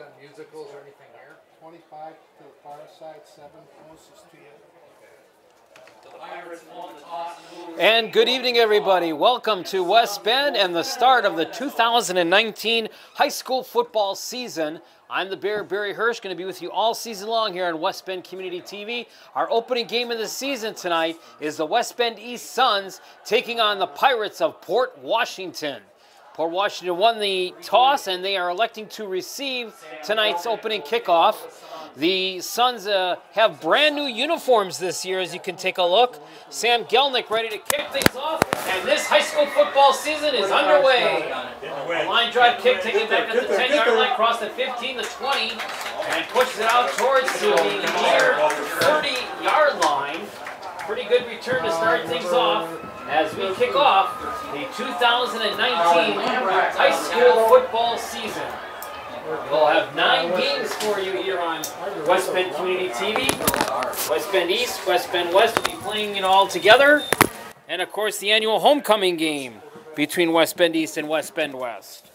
done musicals or anything here? 25 to the far side, 7 closest to you. And good evening, everybody. Welcome to West Bend and the start of the 2019 high school football season. I'm the Bear, Barry Hirsch, going to be with you all season long here on West Bend Community TV. Our opening game of the season tonight is the West Bend East Suns taking on the Pirates of Port Washington. Port Washington won the toss, and they are electing to receive tonight's opening kickoff. The Suns have brand new uniforms this year, as you can take a look. Sam Gelnick ready to kick things off, and this high school football season is underway. A line drive kick taken back at the 10-yard line, across the 15, the 20, and pushes it out towards the near 30-yard line. Pretty good return to start things off as we kick off the 2019 high school football season. We'll have 9 games for you here on West Bend Community TV. West Bend East, West Bend West will be playing it all together. And of course the annual homecoming game between West Bend East and West Bend West.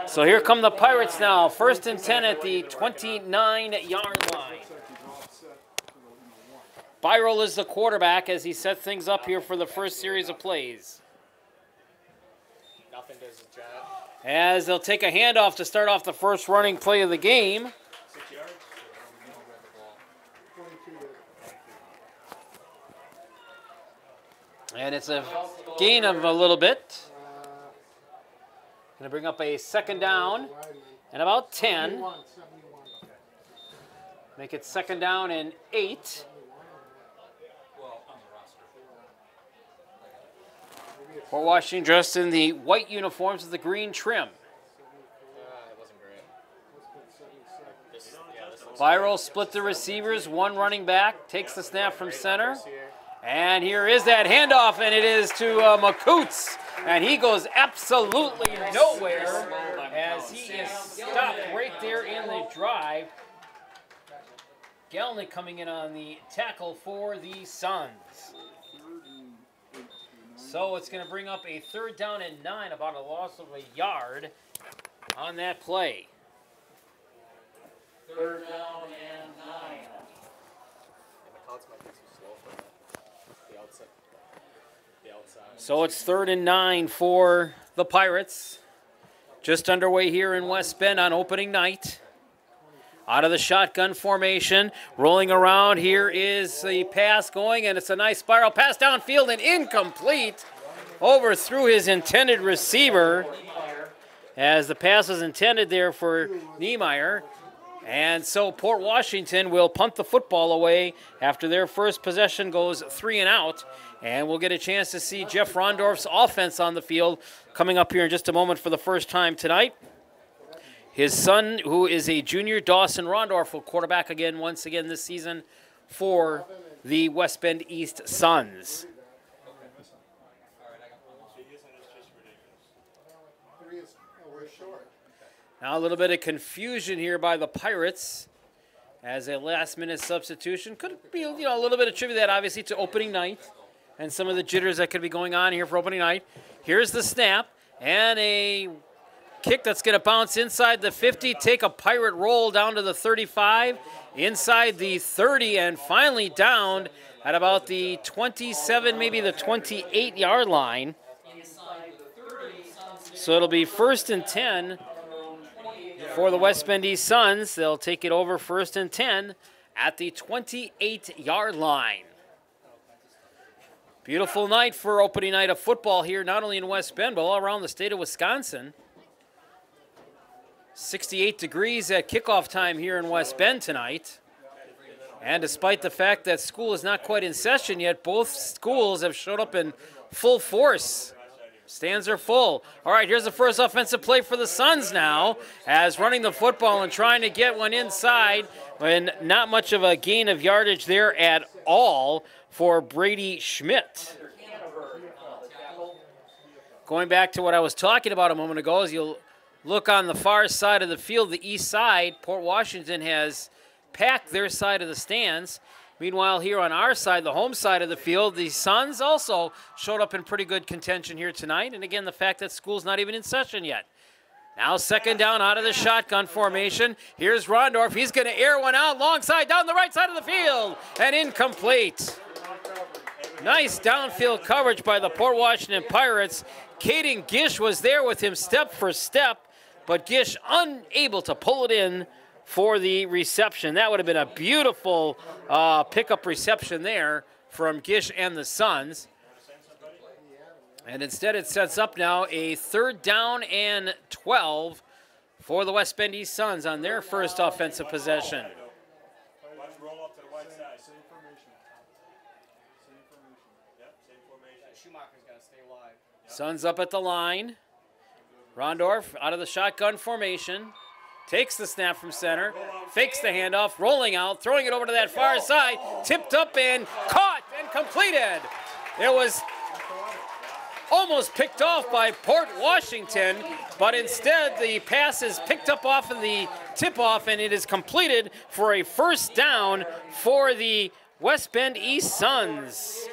So here come the Pirates now. 1st and 10 at the 29-yard line. Byrol is the quarterback as he sets things up here for the first series of plays. Nothing does his job. As they'll take a handoff to start off the first running play of the game. 6 yards? And it's a gain of a little bit. Going to bring up a second down and about 10. Make it second down and 8. Port Washington dressed in the white uniforms with the green trim. It wasn't great. Byrol split the receivers, one running back, takes the snap from center. And here is that handoff, and it is to McCoots. And he goes absolutely nowhere as he is stopped right there in the drive. Gelnick coming in on the tackle for the Suns. So it's going to bring up a 3rd down and 9, about a loss of a yard on that play. 3rd down and 9. So it's 3rd and 9 for the Pirates. Just underway here in West Bend on opening night. Out of the shotgun formation, rolling around. Here is the pass going, and it's a nice spiral pass downfield and incomplete. Overthrew his intended receiver as the pass was intended there for Niemeyer. And so Port Washington will punt the football away after their first possession goes 3 and out. And we'll get a chance to see Jeff Rondorf's offense on the field coming up here in just a moment for the first time tonight. His son, who is a junior, Dawson Rondorf, will quarterback again once again this season for the West Bend East Suns. Now a little bit of confusion here by the Pirates as a last-minute substitution. Could be a little bit attributed that obviously to opening night and some of the jitters that could be going on here for opening night. Here's the snap and a kick that's going to bounce inside the 50, take a Pirate roll down to the 35, inside the 30, and finally down at about the 27, maybe the 28-yard line. So it'll be 1st and 10 for the West Bend East Suns. They'll take it over 1st and 10 at the 28-yard line. Beautiful night for opening night of football here, not only in West Bend, but all around the state of Wisconsin. 68 degrees at kickoff time here in West Bend tonight. And despite the fact that school is not quite in session yet, both schools have showed up in full force. Stands are full. All right, here's the first offensive play for the Suns now, as running the football and trying to get one inside, and not much of a gain of yardage there at all for Brady Schmidt. Going back to what I was talking about a moment ago, as you'll look on the far side of the field, the east side, Port Washington has packed their side of the stands, Meanwhile, here on our side, the home side of the field, the Suns also showed up in pretty good contention here tonight. And again, the fact that school's not even in session yet. Now second down out of the shotgun formation. Here's Rondorf. He's going to air one out long side down the right side of the field. And incomplete. Nice downfield coverage by the Port Washington Pirates. Caden Gish was there with him step for step, but Gish unable to pull it in for the reception. That would have been a beautiful pickup reception there from Gish and the Suns. And instead it sets up now a 3rd down and 12 for the West Bend East Suns on their first offensive possession. Schumacher's got to stay alive. Suns up at the line. Rondorf out of the shotgun formation. Takes the snap from center. Fakes the handoff. Rolling out. Throwing it over to that far side. Tipped up and caught and completed. It was almost picked off by Port Washington, but instead the pass is picked up off of the tip-off, and it is completed for a first down for the West Bend East Suns.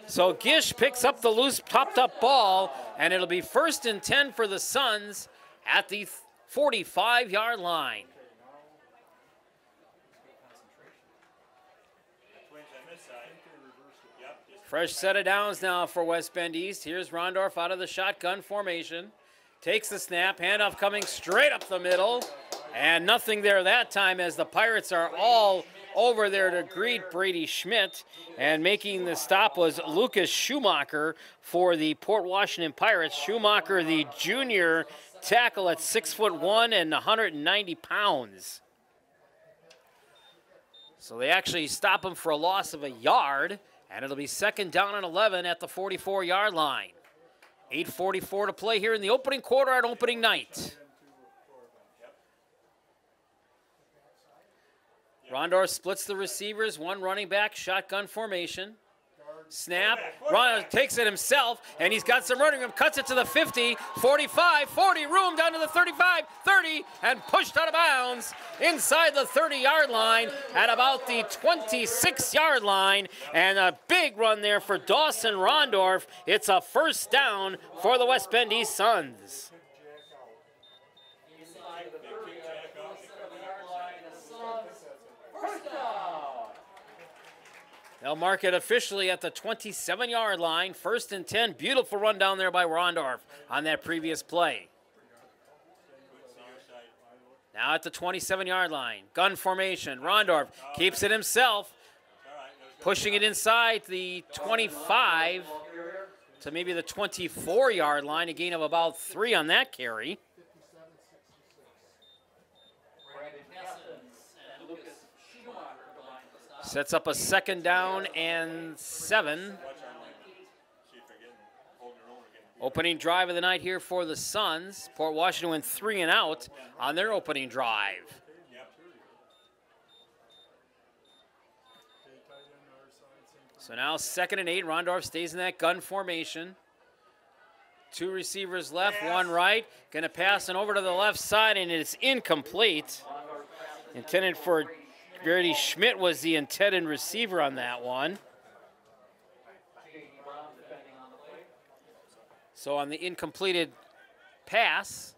So Gish picks up the loose popped-up ball, and it'll be 1st and 10 for the Suns at the 45-yard line. Fresh set of downs now for West Bend East. Here's Rondorf out of the shotgun formation. Takes the snap, handoff coming straight up the middle. And nothing there that time as the Pirates are all over there to greet Brady Schmidt. And making the stop was Lucas Schumacher for the Port Washington Pirates. Schumacher, the junior tackle at 6'1" and 190 pounds. So they actually stop him for a loss of a yard. And it'll be 2nd down and 11 at the 44-yard line. 8:44 to play here in the opening quarter on opening night. Rondorf splits the receivers, one running back, shotgun formation. Snap, Rondorf takes it himself, and he's got some running room, cuts it to the 50, 45, 40, room down to the 35, 30, and pushed out of bounds inside the 30-yard line at about the 26-yard line, and a big run there for Dawson Rondorf. It's a first down for the West Bend East Suns. They'll mark it officially at the 27-yard line. 1st and 10. Beautiful run down there by Rondorf on that previous play. Now at the 27-yard line. Gun formation. Rondorf keeps it himself. Pushing it inside the 25 to maybe the 24-yard line. A gain of about 3 on that carry. Sets up a 2nd down and 7. Opening drive of the night here for the Suns. Port Washington went 3 and out on their opening drive. So now 2nd and 8. Rondorf stays in that gun formation. 2 receivers left, 1 right. Going to pass it over to the left side, and it's incomplete. Intended for Brady Schmidt was the intended receiver on that one. So on the incompleted pass,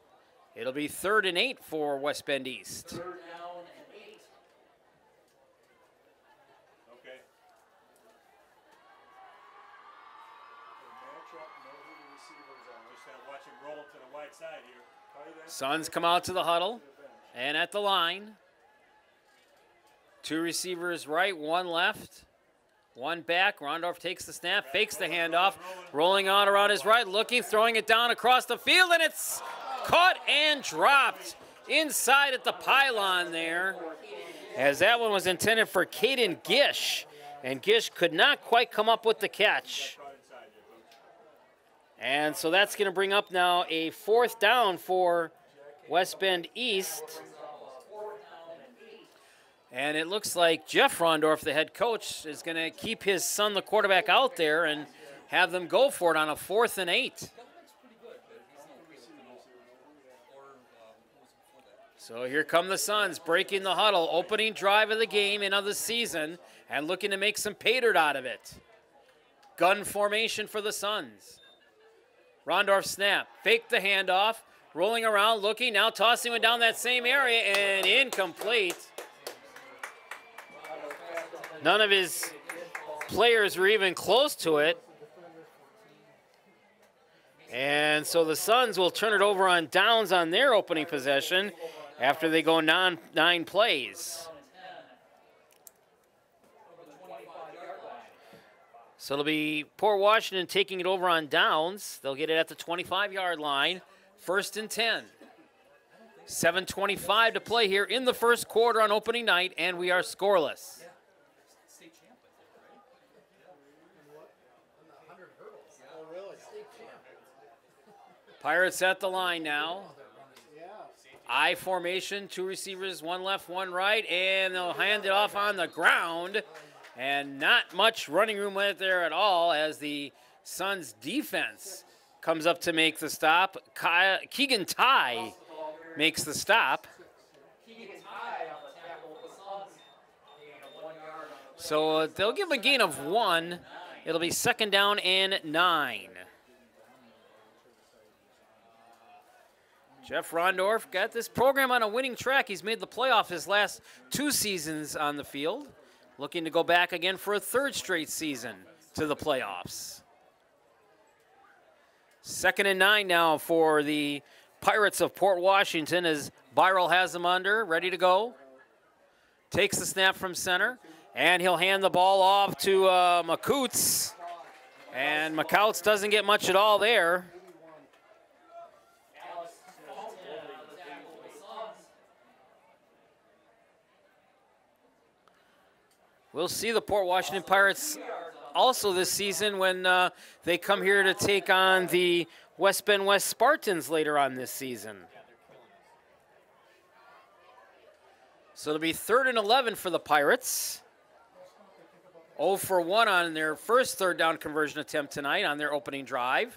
it'll be 3rd and 8 for West Bend East. Suns come out to the huddle and at the line. 2 receivers right, 1 left, 1 back. Rondorf takes the snap, fakes the handoff, rolling out around his right, looking, throwing it down across the field, and it's caught and dropped inside at the pylon there, as that one was intended for Caden Gish, and Gish could not quite come up with the catch. And so that's going to bring up now a 4th down for West Bend East. And it looks like Jeff Rondorf, the head coach, is going to keep his son, the quarterback, out there and have them go for it on a 4th and 8. So here come the Suns, breaking the huddle, opening drive of the game and of the season, and looking to make some pay dirt out of it. Gun formation for the Suns. Rondorf snap, fake the handoff, rolling around, looking, now tossing one down that same area, and incomplete. None of his players were even close to it. And so the Suns will turn it over on downs on their opening possession after they go 9 plays. So it'll be Port Washington taking it over on downs. They'll get it at the 25-yard line, 1st and 10. 7:25 to play here in the first quarter on opening night, and we are scoreless. Pirates at the line now. I formation, 2 receivers, 1 left, 1 right, and they'll hand it off on the ground. And not much running room with it there at all as the Suns defense comes up to make the stop. Keegan Ty makes the stop. So they'll give him a gain of 1. It'll be 2nd down and 9. Jeff Rondorf got this program on a winning track. He's made the playoff his last 2 seasons on the field. Looking to go back again for a 3rd straight season to the playoffs. 2nd and 9 now for the Pirates of Port Washington as Byrell has them under, ready to go. Takes the snap from center, and he'll hand the ball off to McCoots. And McCouts doesn't get much at all there. We'll see the Port Washington Pirates also this season when they come here to take on the West Bend West Spartans later on this season. So it'll be 3rd and 11 for the Pirates. 0 for 1 on their first 3rd down conversion attempt tonight on their opening drive.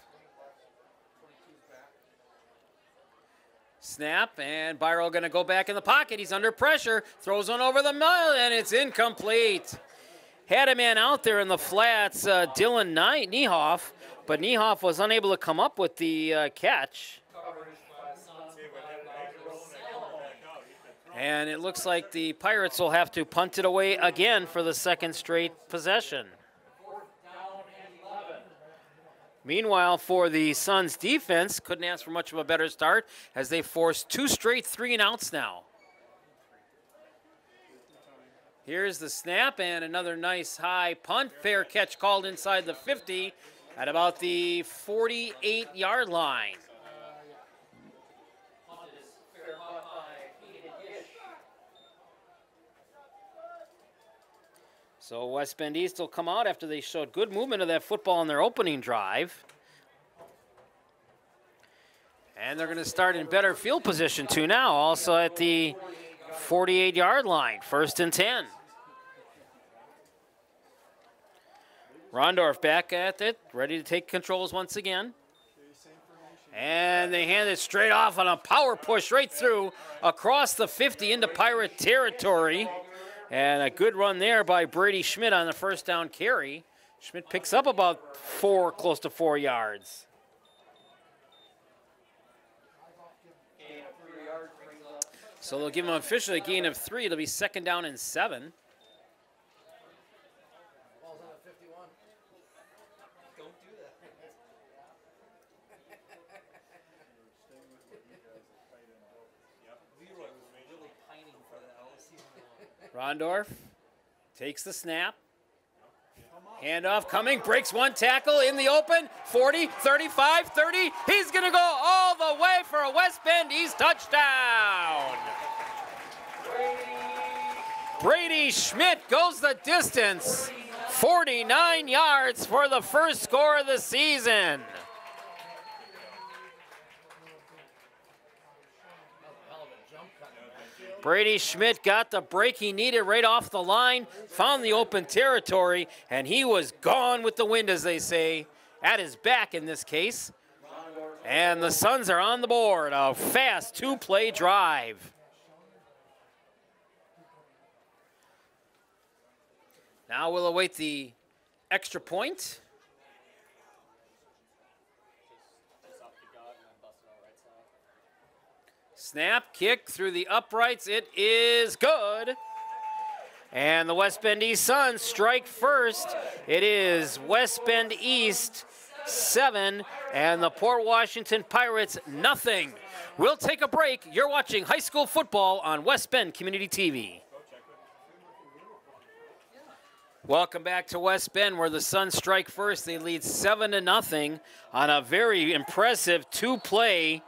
Snap, and Byrell going to go back in the pocket. He's under pressure, throws one over the middle, and it's incomplete. Had a man out there in the flats, Dylan Niehoff, but Niehoff was unable to come up with the catch. And it looks like the Pirates will have to punt it away again for the 2nd straight possession. Meanwhile, for the Suns defense, couldn't ask for much of a better start as they forced 2 straight 3-and-outs now. Here's the snap and another nice high punt. Fair catch called inside the 50 at about the 48-yard line. So West Bend East will come out after they showed good movement of that football in their opening drive. And they're going to start in better field position too now, also at the 48-yard line, 1st and 10. Rondorf back at it, ready to take controls once again. And they hand it straight off on a power push right through across the 50 into Pirate territory. And a good run there by Brady Schmidt on the 1st down carry. Schmidt picks up about close to 4 yards. So they'll give him officially a gain of 3. It'll be 2nd down and 7. Rondorf takes the snap. Handoff coming, breaks 1 tackle in the open. 40, 35, 30. He's going to go all the way for a West Bend East touchdown. Brady Schmidt goes the distance. 49 yards for the first score of the season. Brady Schmidt got the break he needed right off the line, found the open territory, and he was gone with the wind, as they say, at his back in this case. And the Suns are on the board, a fast 2-play drive. Now we'll await the extra point. Just up the gut and then bust it out right side. Snap, kick through the uprights. It is good. And the West Bend East Suns strike first. It is West Bend East 7 and the Port Washington Pirates nothing. We'll take a break. You're watching high school football on West Bend Community TV. Welcome back to West Bend, where the Suns strike first. They lead 7-0 on a very impressive two-play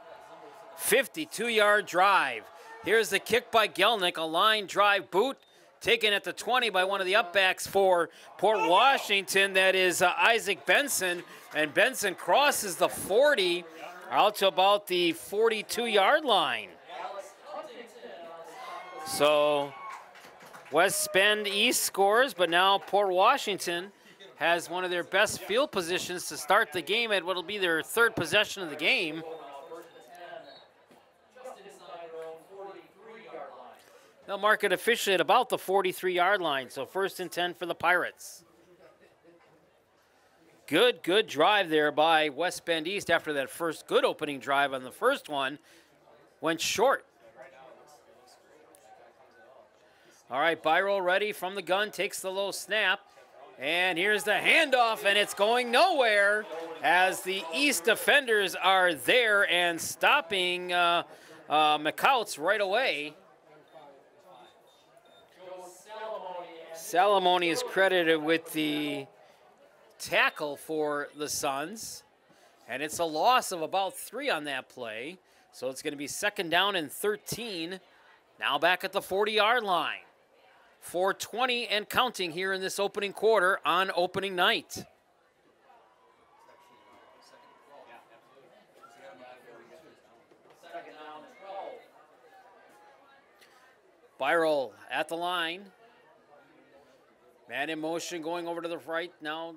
52-yard drive. Here's the kick by Gelnick, a line drive boot taken at the 20 by one of the upbacks for Port Washington. That is Isaac Benson, and Benson crosses the 40 out to about the 42-yard line. So West Bend East scores, but now Port Washington has one of their best field positions to start the game at what will be their third possession of the game. They'll mark it officially at about the 43-yard line, so 1st and 10 for the Pirates. Good drive there by West Bend East after that first good opening drive on the first one. Went short. All right, Byroll ready from the gun, takes the low snap. And here's the handoff, and it's going nowhere as the East defenders are there and stopping McCouts right away. Salamone is credited with the tackle for the Suns, and it's a loss of about 3 on that play. So it's going to be 2nd down and 13. Now back at the 40-yard line. 4:20 and counting here in this opening quarter on opening night. Byroll at the line. Man in motion going over to the right now.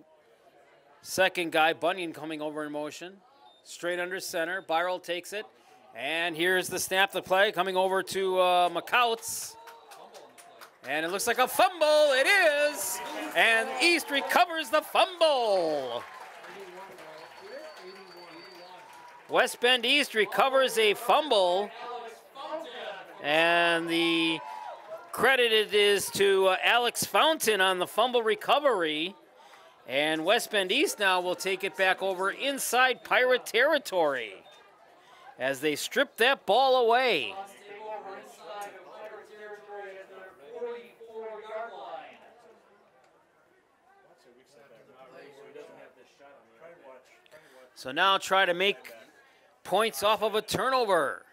Second guy, Bunyan, coming over in motion. Straight under center. Byroll takes it. And here's the snap, the play, coming over to McCouts. And it looks like a fumble. It is. And East recovers the fumble. West Bend East recovers a fumble. And the credit is to Alex Fountain on the fumble recovery. And West Bend East now will take it back over inside Pirate territory as they strip that ball away. So now try to make points off of a turnover.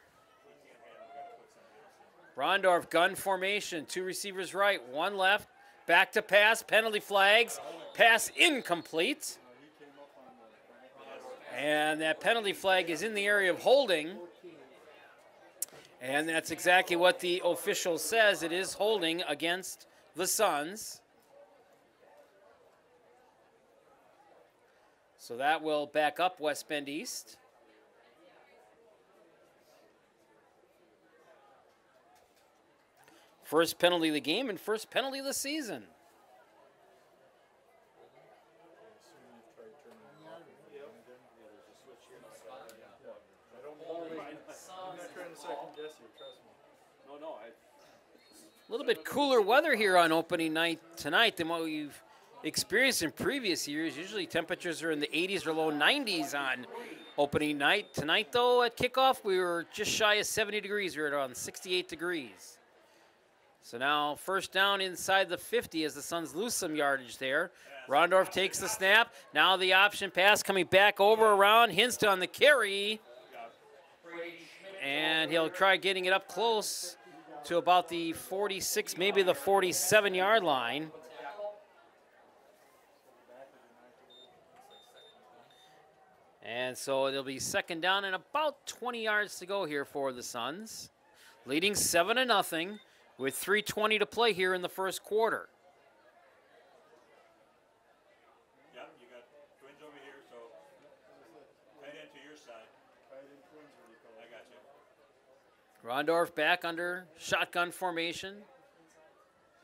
Rondorf, gun formation, 2 receivers right, 1 left, back to pass, penalty flags, pass incomplete. And that penalty flag is in the area of holding. And that's exactly what the official says. It is holding against the Suns. So that will back up West Bend East. First penalty of the game and first penalty of the season. A little bit cooler weather here on opening night tonight than what we've experienced in previous years. Usually temperatures are in the 80s or low 90s on opening night. Tonight, though, at kickoff, we were just shy of 70 degrees. We were around 68 degrees. So now first down inside the 50 as the Suns lose some yardage there. Rondorf takes the snap. Now the option pass coming back over around. Hinst on the carry. And he'll try getting it up close to about the 46, maybe the 47-yard line. And so it'll be 2nd down and about 20 yards to go here for the Suns. Leading 7-0 with 3:20 to play here in the first quarter. Yep, you got twins over here, so tight end to your side. Tight end twins, what do you call it? I got you. Rondorf back under shotgun formation.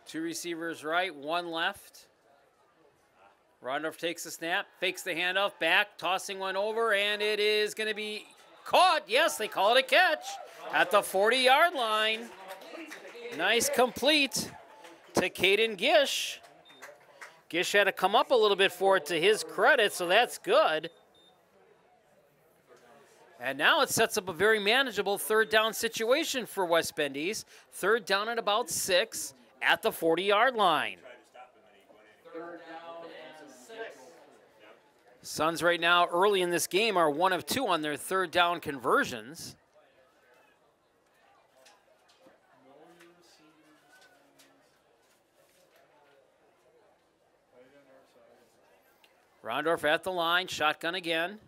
2 receivers right, 1 left. Rondorf takes the snap, fakes the handoff, back, tossing one over, and it is going to be caught. Yes, they call it a catch at the 40-yard line. Nice complete to Caden Gish. Gish had to come up a little bit for it to his credit, so that's good. And now it sets up a very manageable third down situation for West Bend East. Third down at about 6 at the 40-yard line. Suns right now early in this game are 1 of 2 on their third down conversions. Rondorf at the line, shotgun again.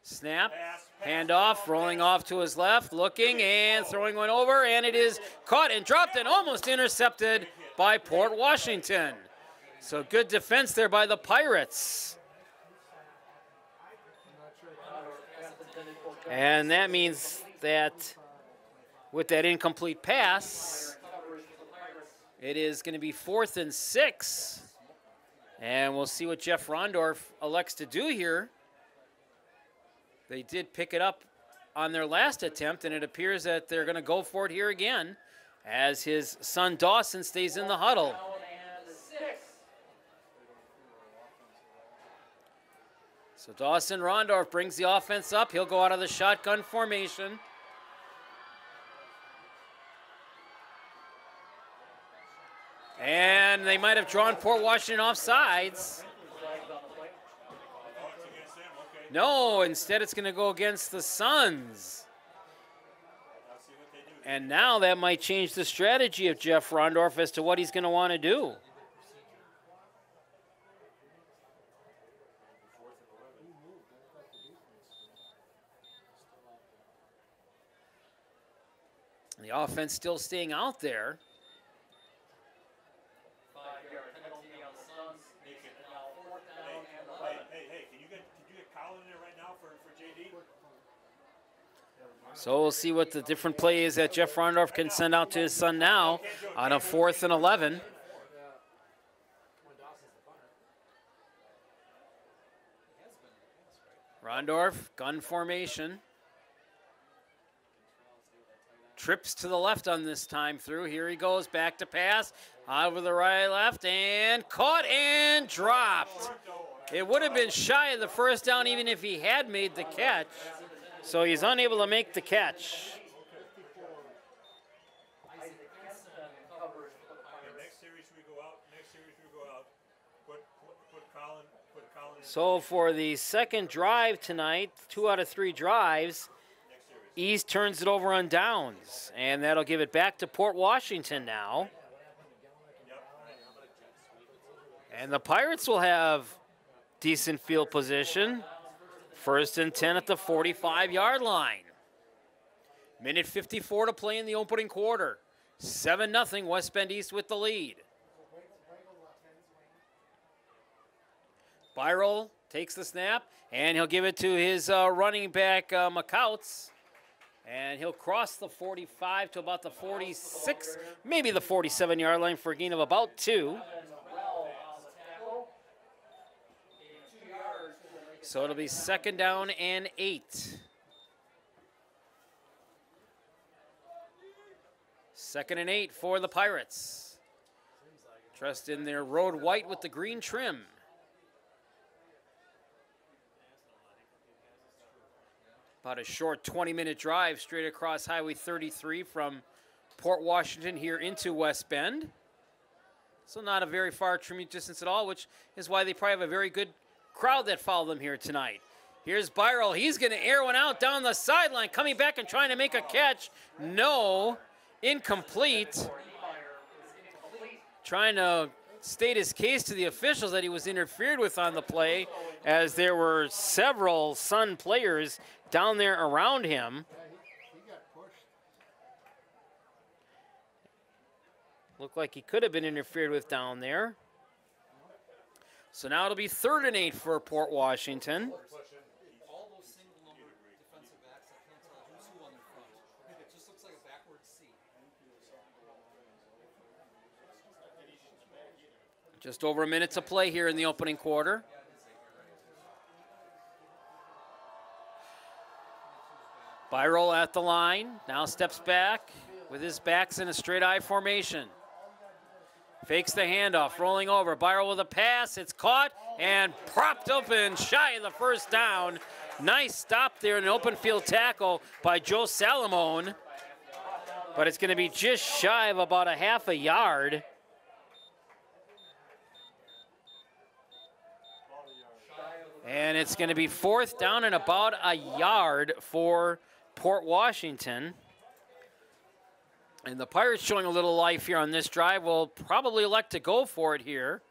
Snap, handoff, rolling off to his left, looking and throwing one over, and it is caught and dropped and almost intercepted by Port Washington. So good defense there by the Pirates. And that means that with that incomplete pass, it is going to be 4th and 6. And we'll see what Jeff Rondorf elects to do here. They did pick it up on their last attempt, and it appears that they're going to go for it here again as his son Dawson stays in the huddle. So Dawson Rondorf brings the offense up. He'll go out of the shotgun formation. And they might have drawn Port Washington off sides. No, instead it's going to go against the Suns. And now that might change the strategy of Jeff Rondorf as to what he's going to want to do. The offense still staying out there. So we'll see what the different play is that Jeff Rondorf can send out to his son now on a 4th and 11. Rondorf, gun formation. Trips to the left on this time through. Here he goes, back to pass. Over the right, left, and caught and dropped. It would have been shy of the first down even if he had made the catch. So he's unable to make the catch. So for the second drive tonight, 2 out of 3 drives, East turns it over on downs, and that'll give it back to Port Washington now. And the Pirates will have decent field position. 1st and 10 at the 45-yard line. Minute 54 to play in the opening quarter. 7-0 West Bend East with the lead. Byrol takes the snap, and he'll give it to his running back, McCouts. And he'll cross the 45 to about the 46, maybe the 47-yard line for a gain of about 2. So it'll be 2nd down and 8. 2nd and 8 for the Pirates. Dressed in their road white with the green trim. About a short 20-minute drive straight across Highway 33 from Port Washington here into West Bend. So not a very far commute distance at all, which is why they probably have a very good crowd that followed them here tonight. Here's Byrol. He's going to air one out down the sideline, coming back and trying to make a catch. No, incomplete. Trying to state his case to the officials that he was interfered with on the play, as there were several Sun players down there around him. He got pushed. Looked like he could have been interfered with down there. So now it'll be 3rd and 8 for Port Washington. All those single number defensive backs, I can't tell who's who on their front. It just looks like a backward C. Just over a minute to play here in the opening quarter. Byrell at the line, now steps back with his backs in a straight I formation. Fakes the handoff, rolling over. Byrell with a pass, it's caught and propped open shy of the first down. Nice stop there, an open field tackle by Joe Salamone. But it's going to be just shy of about a half a yard. And it's going to be 4th down and about a yard for Port Washington. And the Pirates showing a little life here on this drive will probably elect to go for it here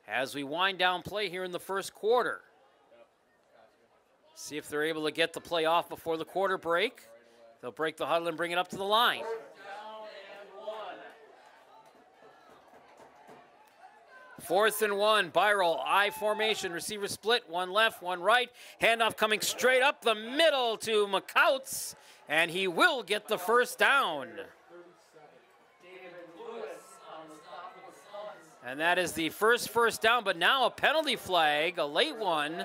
as we wind down play here in the first quarter. See if they're able to get the play off before the quarter break. They'll break the huddle and bring it up to the line. Fourth and 1, Byrell, I formation, receiver split, one left, one right. Handoff coming straight up the middle to McCouts, and he will get the first down. And that is the first down, but now a penalty flag, a late one.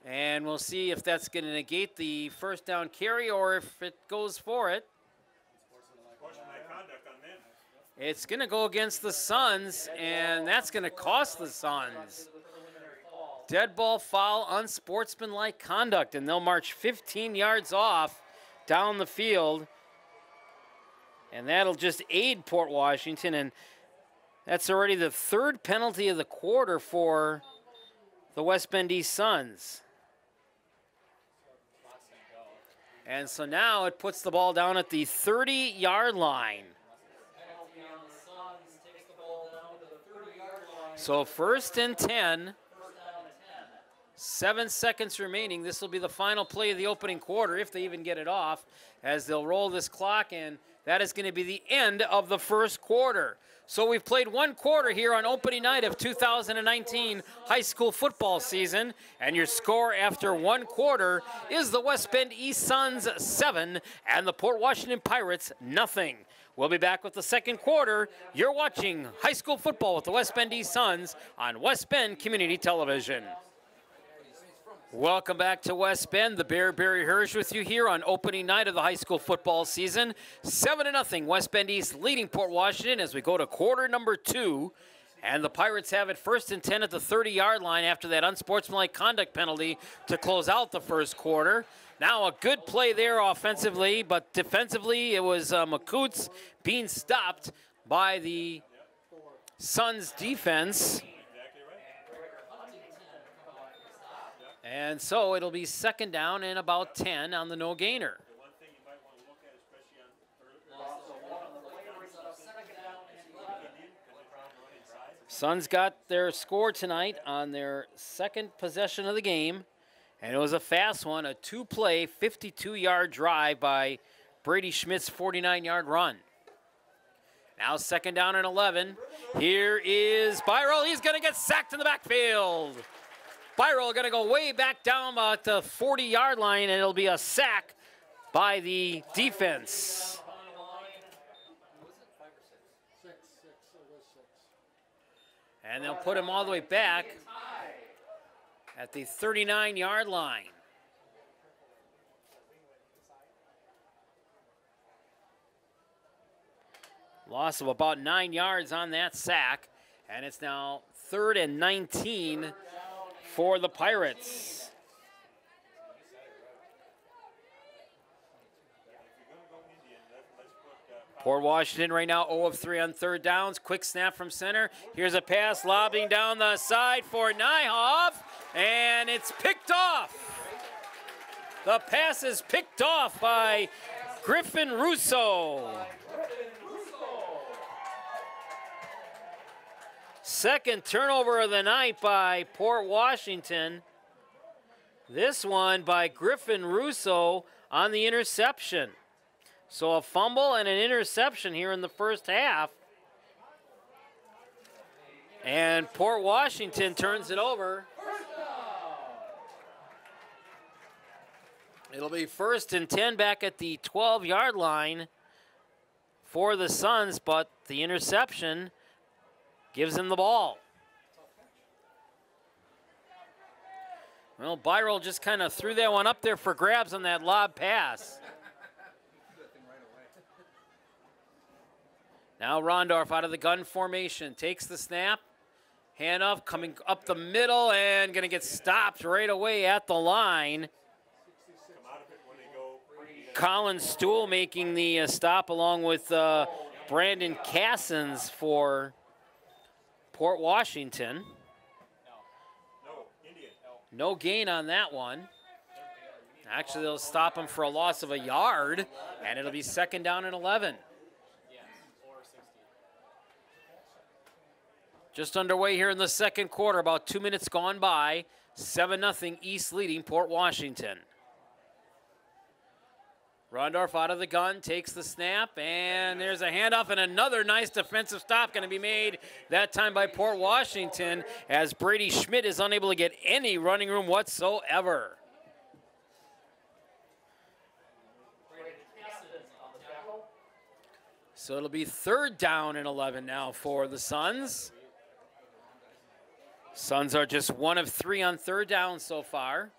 And we'll see if that's going to negate the first down carry or if it goes for it. It's going to go against the Suns, and that's going to cost the Suns. Dead ball foul, unsportsmanlike conduct, and they'll march 15 yards off down the field. And that'll just aid Port Washington, and that's already the 3rd penalty of the quarter for the West Bend East Suns. And so now it puts the ball down at the 30-yard line. So 1st and 10, 7 seconds remaining. This will be the final play of the opening quarter, if they even get it off, as they'll roll this clock, and that is going to be the end of the first quarter. So we've played 1 quarter here on opening night of 2019 high school football season, and your score after 1 quarter is the West Bend East Suns 7 and the Port Washington Pirates 0. We'll be back with the second quarter. You're watching high school football with the West Bend East Suns on West Bend Community Television. Welcome back to West Bend. The Bear Barry Hirsch with you here on opening night of the high school football season. 7-0 West Bend East leading Port Washington as we go to quarter number 2. And the Pirates have it 1st and 10 at the 30-yard line after that unsportsmanlike conduct penalty to close out the first quarter. Now a good play there offensively, but defensively it was McCouts being stopped by the Suns defense. And so it'll be 2nd down and about 10 on the no gainer. Suns got their score tonight on their 2nd possession of the game. And it was a fast one, a 2-play, 52-yard drive by Brady Schmidt's 49-yard run. Now 2nd down and 11. Here is Byrell. He's going to get sacked in the backfield. Byrell going to go way back down at the 40-yard line, and it'll be a sack by the defense. And they'll put him all the way back at the 39-yard line. Loss of about 9 yards on that sack, and it's now 3rd and 19 for the Pirates. Port Washington right now 0 of 3 on 3rd downs. Quick snap from center. Here's a pass lobbing down the side for Nyhoff, and it's picked off. The pass is picked off by Griffin Russo. 2nd turnover of the night by Port Washington. This one by Griffin Russo on the interception. So a fumble and an interception here in the first half. And Port Washington turns it over. It'll be 1st and 10 back at the 12-yard line for the Suns, but the interception gives him the ball. Well, Byrell just kind of threw that one up there for grabs on that lob pass. Now Rondorf out of the gun formation, takes the snap. Handoff coming up the middle and going to get stopped right away at the line. Colin Stool making the stop along with Brandon Cassens for Port Washington. No gain on that one. Actually, they'll stop him for a loss of a yard, and it'll be 2nd down and 11. Just underway here in the second quarter, about 2 minutes gone by. 7-0 East leading Port Washington. Rondorf out of the gun, takes the snap, and there's a handoff and another nice defensive stop going to be made, that time by Port Washington, as Brady Schmidt is unable to get any running room whatsoever. So it'll be 3rd down and 11 now for the Suns. Suns are just 1 of 3 on 3rd down so far.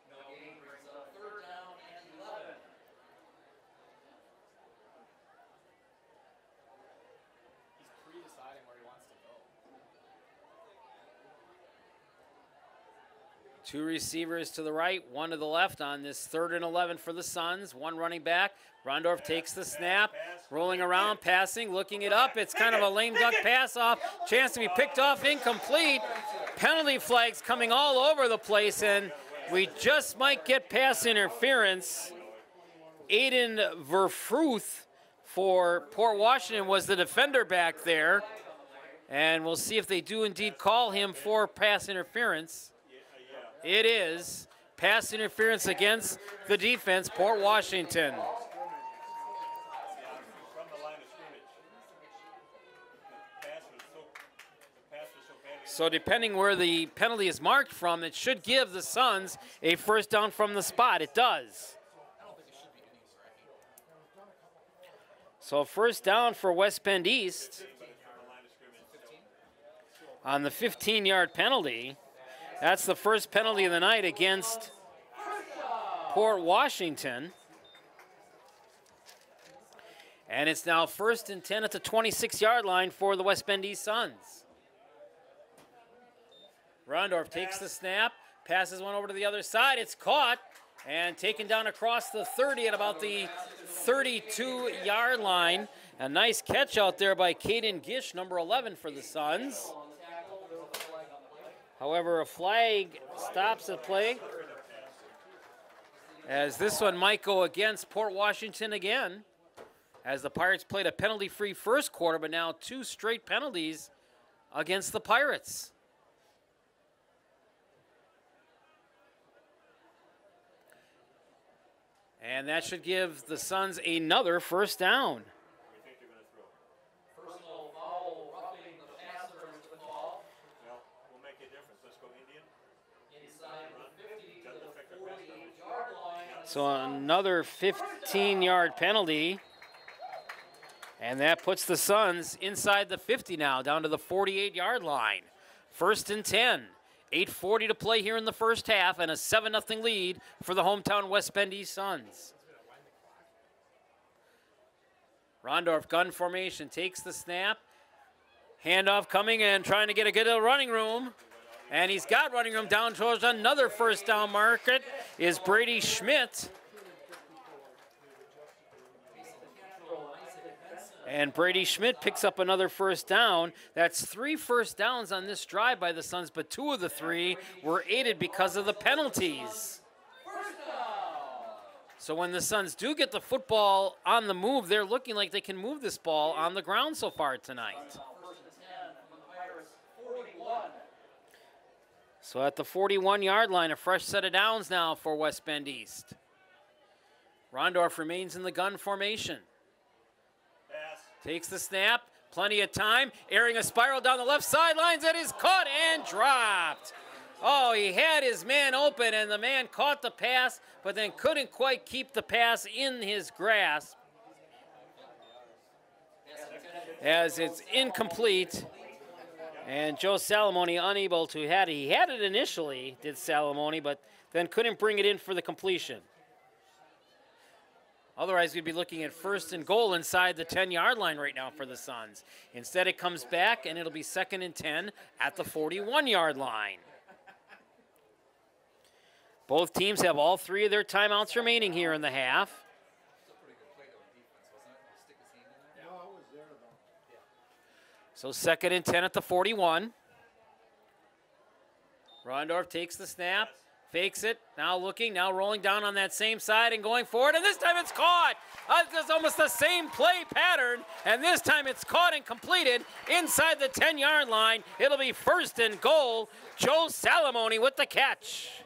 Two receivers to the right, 1 to the left on this 3rd and 11 for the Suns. 1 running back. Rondorf takes the snap, rolling around, passing, looking it up. It's kind of a lame duck pass off. Chance to be picked off, incomplete. Penalty flags coming all over the place, and we just might get pass interference. Aiden Verfruth for Port Washington was the defender back there. And we'll see if they do indeed call him for pass interference. It is pass interference against the defense, Port Washington. So depending where the penalty is marked from, it should give the Suns a 1st down from the spot. It does. So 1st down for West Bend East on the 15-yard penalty. That's the first penalty of the night against Port Washington. And it's now 1st and 10 at the 26-yard line for the West Bend East Suns. Rondorf takes the snap, passes one over to the other side. It's caught and taken down across the 30 at about the 32-yard line. A nice catch out there by Caden Gish, number 11 for the Suns. However, a flag stops the play, as this one might go against Port Washington again, as the Pirates played a penalty-free first quarter, but now 2 straight penalties against the Pirates. And that should give the Suns another 1st down. So another 15-yard penalty. And that puts the Suns inside the 50 now, down to the 48-yard line. 1st and 10. 8:40 to play here in the first half, and a 7-0 lead for the hometown West Bend East Suns. Rondorf gun formation, takes the snap. Handoff coming and trying to get a good running room. And he's got running room down towards another 1st down market is Brady Schmidt. And Brady Schmidt picks up another 1st down. That's 3 first downs on this drive by the Suns, but 2 of the 3 were aided because of the penalties. So when the Suns do get the football on the move, they're looking like they can move this ball on the ground so far tonight. So at the 41-yard line, a fresh set of downs now for West Bend East. Rondorf remains in the gun formation. Takes the snap, plenty of time, airing a spiral down the left sidelines, that is caught and dropped. Oh, he had his man open, and the man caught the pass, but then couldn't quite keep the pass in his grasp, as it's incomplete. And Joe Salamone unable to had it. He had it initially, did Salamone, but then couldn't bring it in for the completion. Otherwise, we'd be looking at 1st and goal inside the 10-yard line right now for the Suns. Instead, it comes back, and it'll be 2nd and 10 at the 41-yard line. Both teams have all 3 of their timeouts remaining here in the half. So 2nd and 10 at the 41. Rondorf takes the snap. Fakes it, now looking, now rolling down on that same side and going forward, and this time it's caught. It's almost the same play pattern, and this time it's caught and completed inside the 10-yard line. It'll be 1st and goal. Joe Salamone with the catch.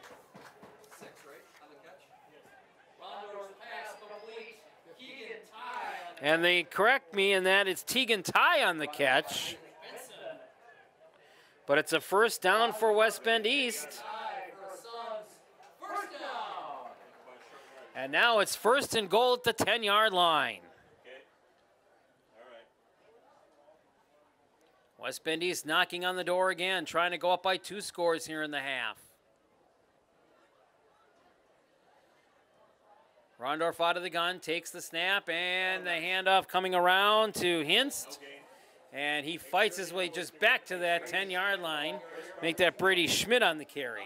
And they correct me in that it's Tegan Ty on the catch. But it's a 1st down for West Bend East. And now it's 1st and goal at the 10-yard line. Okay. All right. West Bend East knocking on the door again, trying to go up by 2 scores here in the half. Rondorf out of the gun, takes the snap, and the handoff coming around to Hinst. Okay. And he fights his way just back to that 10-yard line. Make that Brady Schmidt on the carry.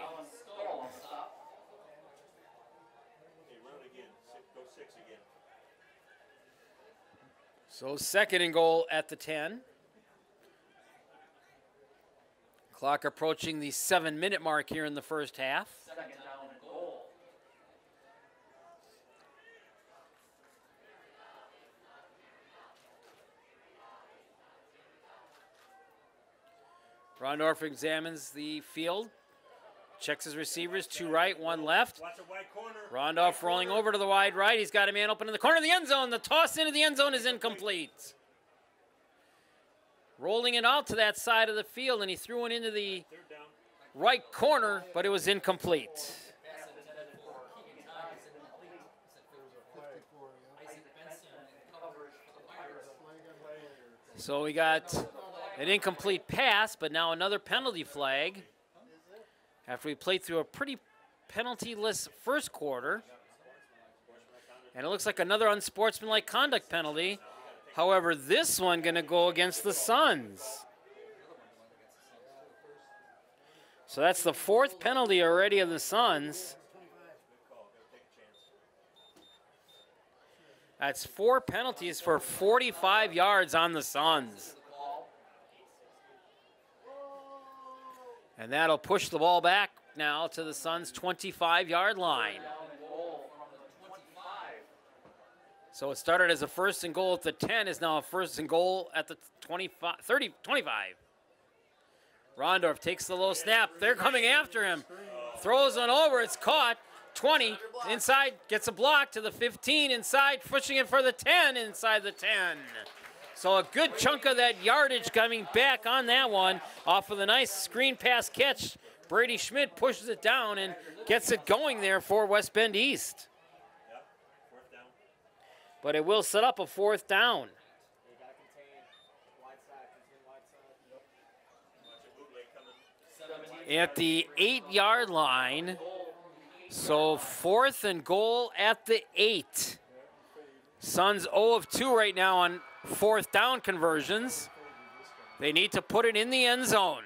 So 2nd and goal at the 10. Clock approaching the 7-minute mark here in the first half. 2nd down and goal. Rondorf examines the field. Checks his receivers, 2 right, 1 left. Watch a wide corner. Rondorf rolling over to the wide right. He's got a man open in the corner of the end zone. The toss into the end zone is incomplete. Rolling it out to that side of the field, and he threw it into the 3rd down. right corner, but it was incomplete. So we got an incomplete pass, but now another penalty flag. After we played through a pretty penalty-less first quarter. And it looks like another unsportsmanlike conduct penalty. However, this one going to go against the Suns. So that's the 4th penalty already of the Suns. That's 4 penalties for 45 yards on the Suns. And that'll push the ball back now to the Suns' 25-yard line. So it started as a 1st and goal at the 10, is now a 1st and goal at the 25. Rondorf takes the low snap. They're coming after him. Throws one over. It's caught. 20 inside, gets a block to the 15 inside, pushing it for the 10 inside the 10. So a good chunk of that yardage coming back on that one off of the nice screen pass catch. Brady Schmidt pushes it down and gets it going there for West Bend East. Yep. 4th down. But it will set up a 4th down. They got to contain wide side, Watch a bootleg coming. At the 8-yard line. So 4th and goal at the 8. Suns 0 of 2 right now on 4th down conversions. They need to put it in the end zone.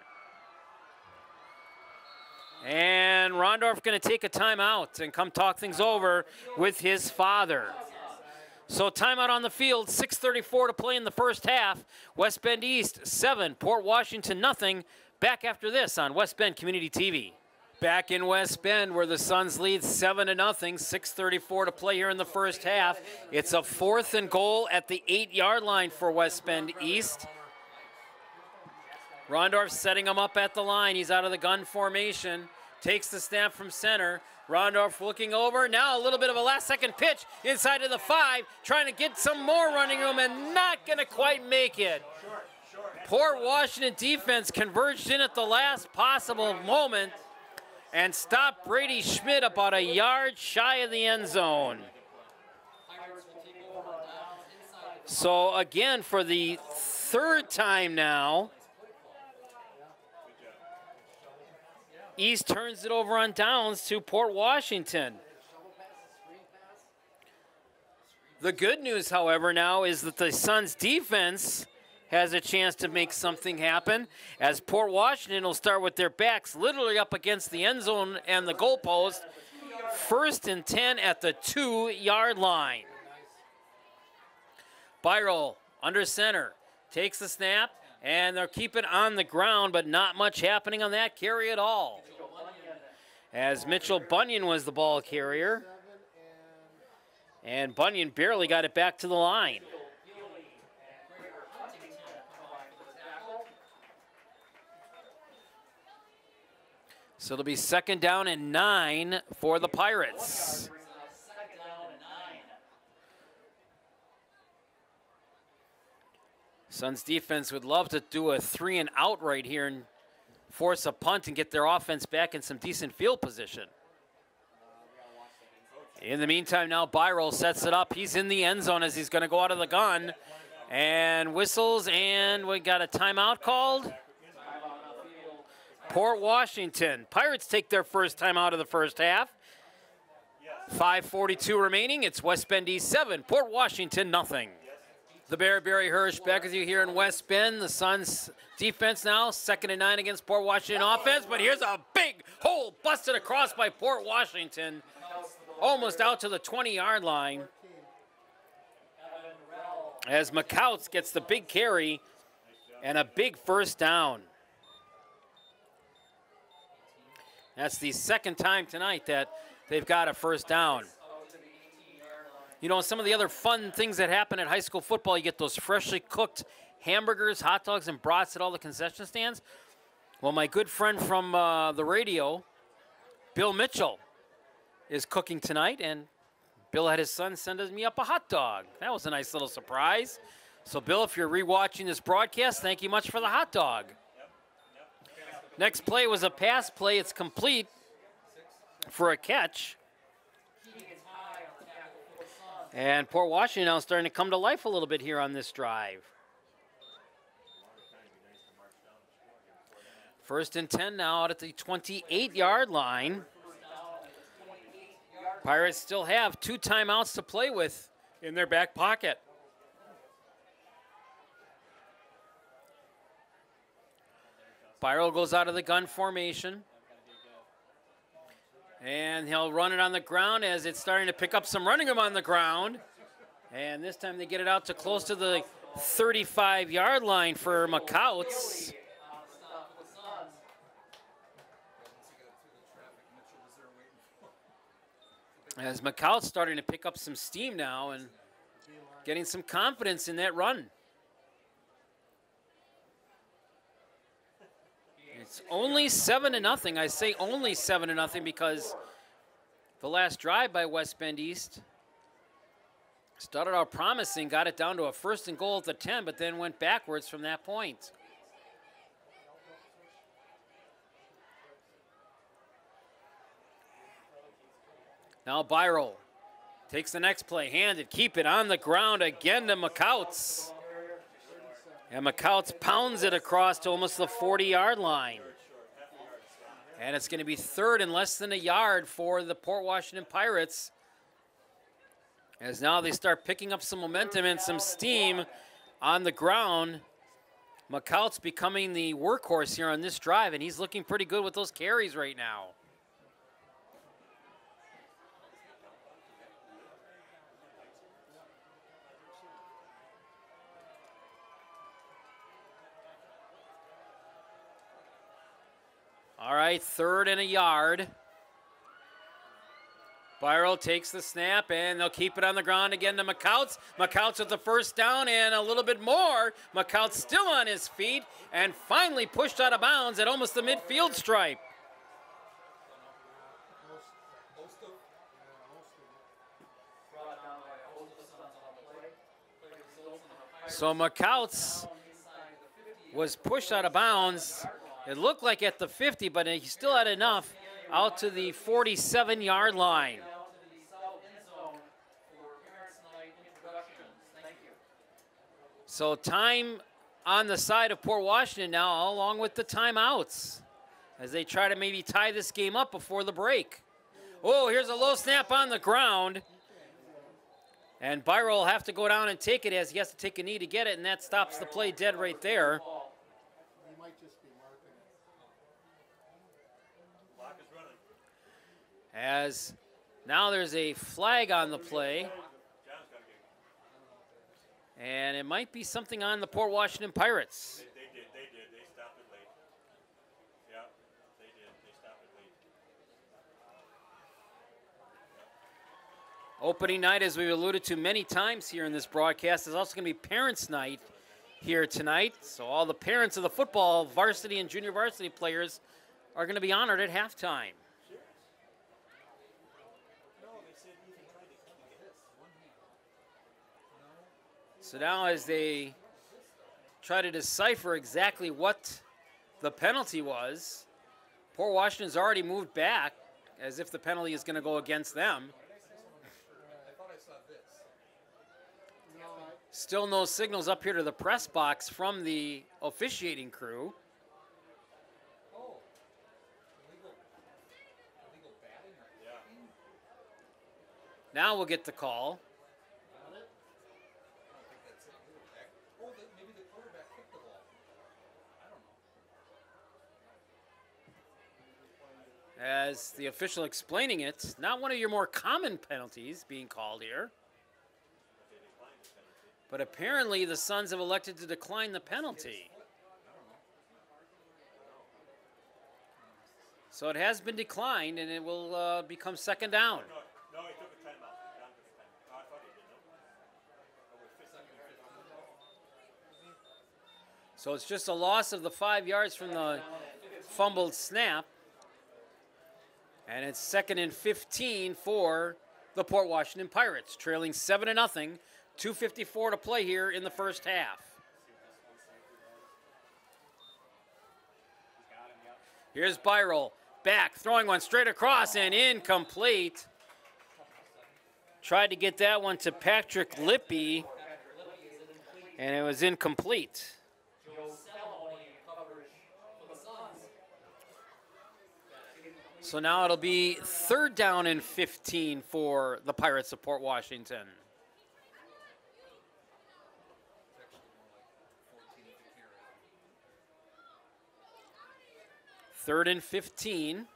And Rondorf going to take a timeout and come talk things over with his father. So timeout on the field, 6:34 to play in the first half. West Bend East 7, Port Washington nothing. Back after this on West Bend Community TV. Back in West Bend where the Suns lead 7-0, 6:34 to play here in the first half. It's a 4th and goal at the 8-yard line for West Bend East. Rondorf setting him up at the line. He's out of the gun formation. Takes the snap from center. Rondorf looking over. Now a little bit of a last-second pitch inside of the 5. Trying to get some more running room and not going to quite make it. Port Washington defense converged in at the last possible moment and stopped Brady Schmidt about a yard shy of the end zone. So again, for the 3rd time now, East turns it over on downs to Port Washington. The good news, however, now is that the Suns defense has a chance to make something happen, as Port Washington will start with their backs literally up against the end zone and the goalpost. 1st and 10 at the 2-yard line. Byrol under center, takes the snap, and they'll keep it on the ground, but not much happening on that carry at all, as Mitchell Bunyan was the ball carrier. And Bunyan barely got it back to the line. So it'll be 2nd down and 9 for the Pirates. Suns defense would love to do a 3-and-out right here and force a punt and get their offense back in some decent field position. In the meantime, now Byrol sets it up. He's in the end zone as he's going to go out of the gun and whistles, and we got a timeout called. Port Washington. Pirates take their first time out of the first half. 5:42 remaining. It's West Bend East 7, Port Washington nothing. The Bear, Barry Hirsch, back with you here in West Bend. The Suns defense now, 2nd and 9 against Port Washington offense, but here's a big hole busted across by Port Washington, almost out to the 20-yard line, as McCouts gets the big carry and a big first down. That's the 2nd time tonight that they've got a first down. You know, some of the other fun things that happen at high school football, you get those freshly cooked hamburgers, hot dogs, and brats at all the concession stands. Well, my good friend from the radio, Bill Mitchell, is cooking tonight, and Bill had his son send me up a hot dog. That was a nice little surprise. So, Bill, if you're rewatching this broadcast, thank you much for the hot dog. Next play was a pass play. It's complete for a catch. And Port Washington now starting to come to life a little bit here on this drive. 1st and 10 now out at the 28-yard line. Pirates still have 2 timeouts to play with in their back pocket. Byrol goes out of the gun formation. And he'll run it on the ground as it's starting to pick up some running room on the ground. And this time they get it out to close to the 35-yard line for McCouts. As McCouts starting to pick up some steam now and getting some confidence in that run. It's only 7-0. I say only 7-0 because the last drive by West Bend East started out promising, got it down to a 1st and goal at the 10, but then went backwards from that point. Now Byrol takes the next play, handed, keep it on the ground again to McCouts. And McCouts pounds it across to almost the 40-yard line. And it's going to be 3rd and less than a yard for the Port Washington Pirates, as now they start picking up some momentum and some steam on the ground. McCouts becoming the workhorse here on this drive, and he's looking pretty good with those carries right now. All right, 3rd and a yard. Byrol takes the snap, and they'll keep it on the ground again to McCouts. McCouts with the first down and a little bit more. McCouts still on his feet and finally pushed out of bounds at almost the midfield stripe. So McCouts was pushed out of bounds. It looked like at the 50, but he still had enough out to the 47-yard line. So time on the side of Port Washington now, along with the timeouts. as they try to maybe tie this game up before the break. Oh, here's a low snap on the ground. And Byro will have to go down and take it as he has to take a knee to get it, and that stops the play dead right there. He might just be marking it. Clock is running. As now there's a flag on the play, John's got to get. and it might be something on the Port Washington Pirates. They did. They stopped it late. Yeah, they did. They stopped it late. Opening night, as we've alluded to many times here in this broadcast, is also going to be Parents' Night here tonight. So all the parents of the football varsity and junior varsity players are going to be honored at halftime. So now as they try to decipher exactly what the penalty was, Port Washington's already moved back as if the penalty is going to go against them. Still no signals up here to the press box from the officiating crew. Now we'll get the call. As the official explaining it, not one of your more common penalties being called here. But apparently the Suns have elected to decline the penalty. So it has been declined, and it will become second down. No, he took a timeout. John took a timeout. Oh, I thought he did. No. So it's just a loss of the 5 yards from the fumbled snap. And it's 2nd and 15 for the Port Washington Pirates, trailing 7-0. 2:54 to play here in the first half. Here's Byro, back, throwing one straight across and incomplete. Tried to get that one to Patrick Lippy, and it was incomplete. So now it'll be 3rd down and 15 for the Pirates of Port Washington. 3rd and 15.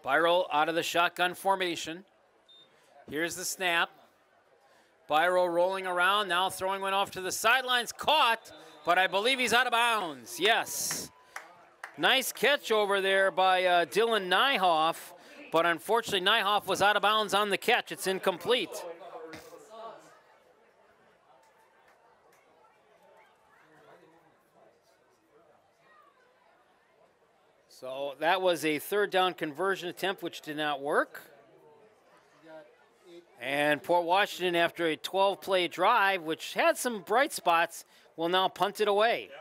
Byro out of the shotgun formation. Here's the snap. Byro rolling around, now throwing one off to the sidelines. Caught, but I believe he's out of bounds. Yes. Nice catch over there by Dylan Nyhoff, but unfortunately Nyhoff was out of bounds on the catch. It's incomplete. So that was a 3rd down conversion attempt, which did not work. And Port Washington, after a 12-play drive, which had some bright spots, will now punt it away.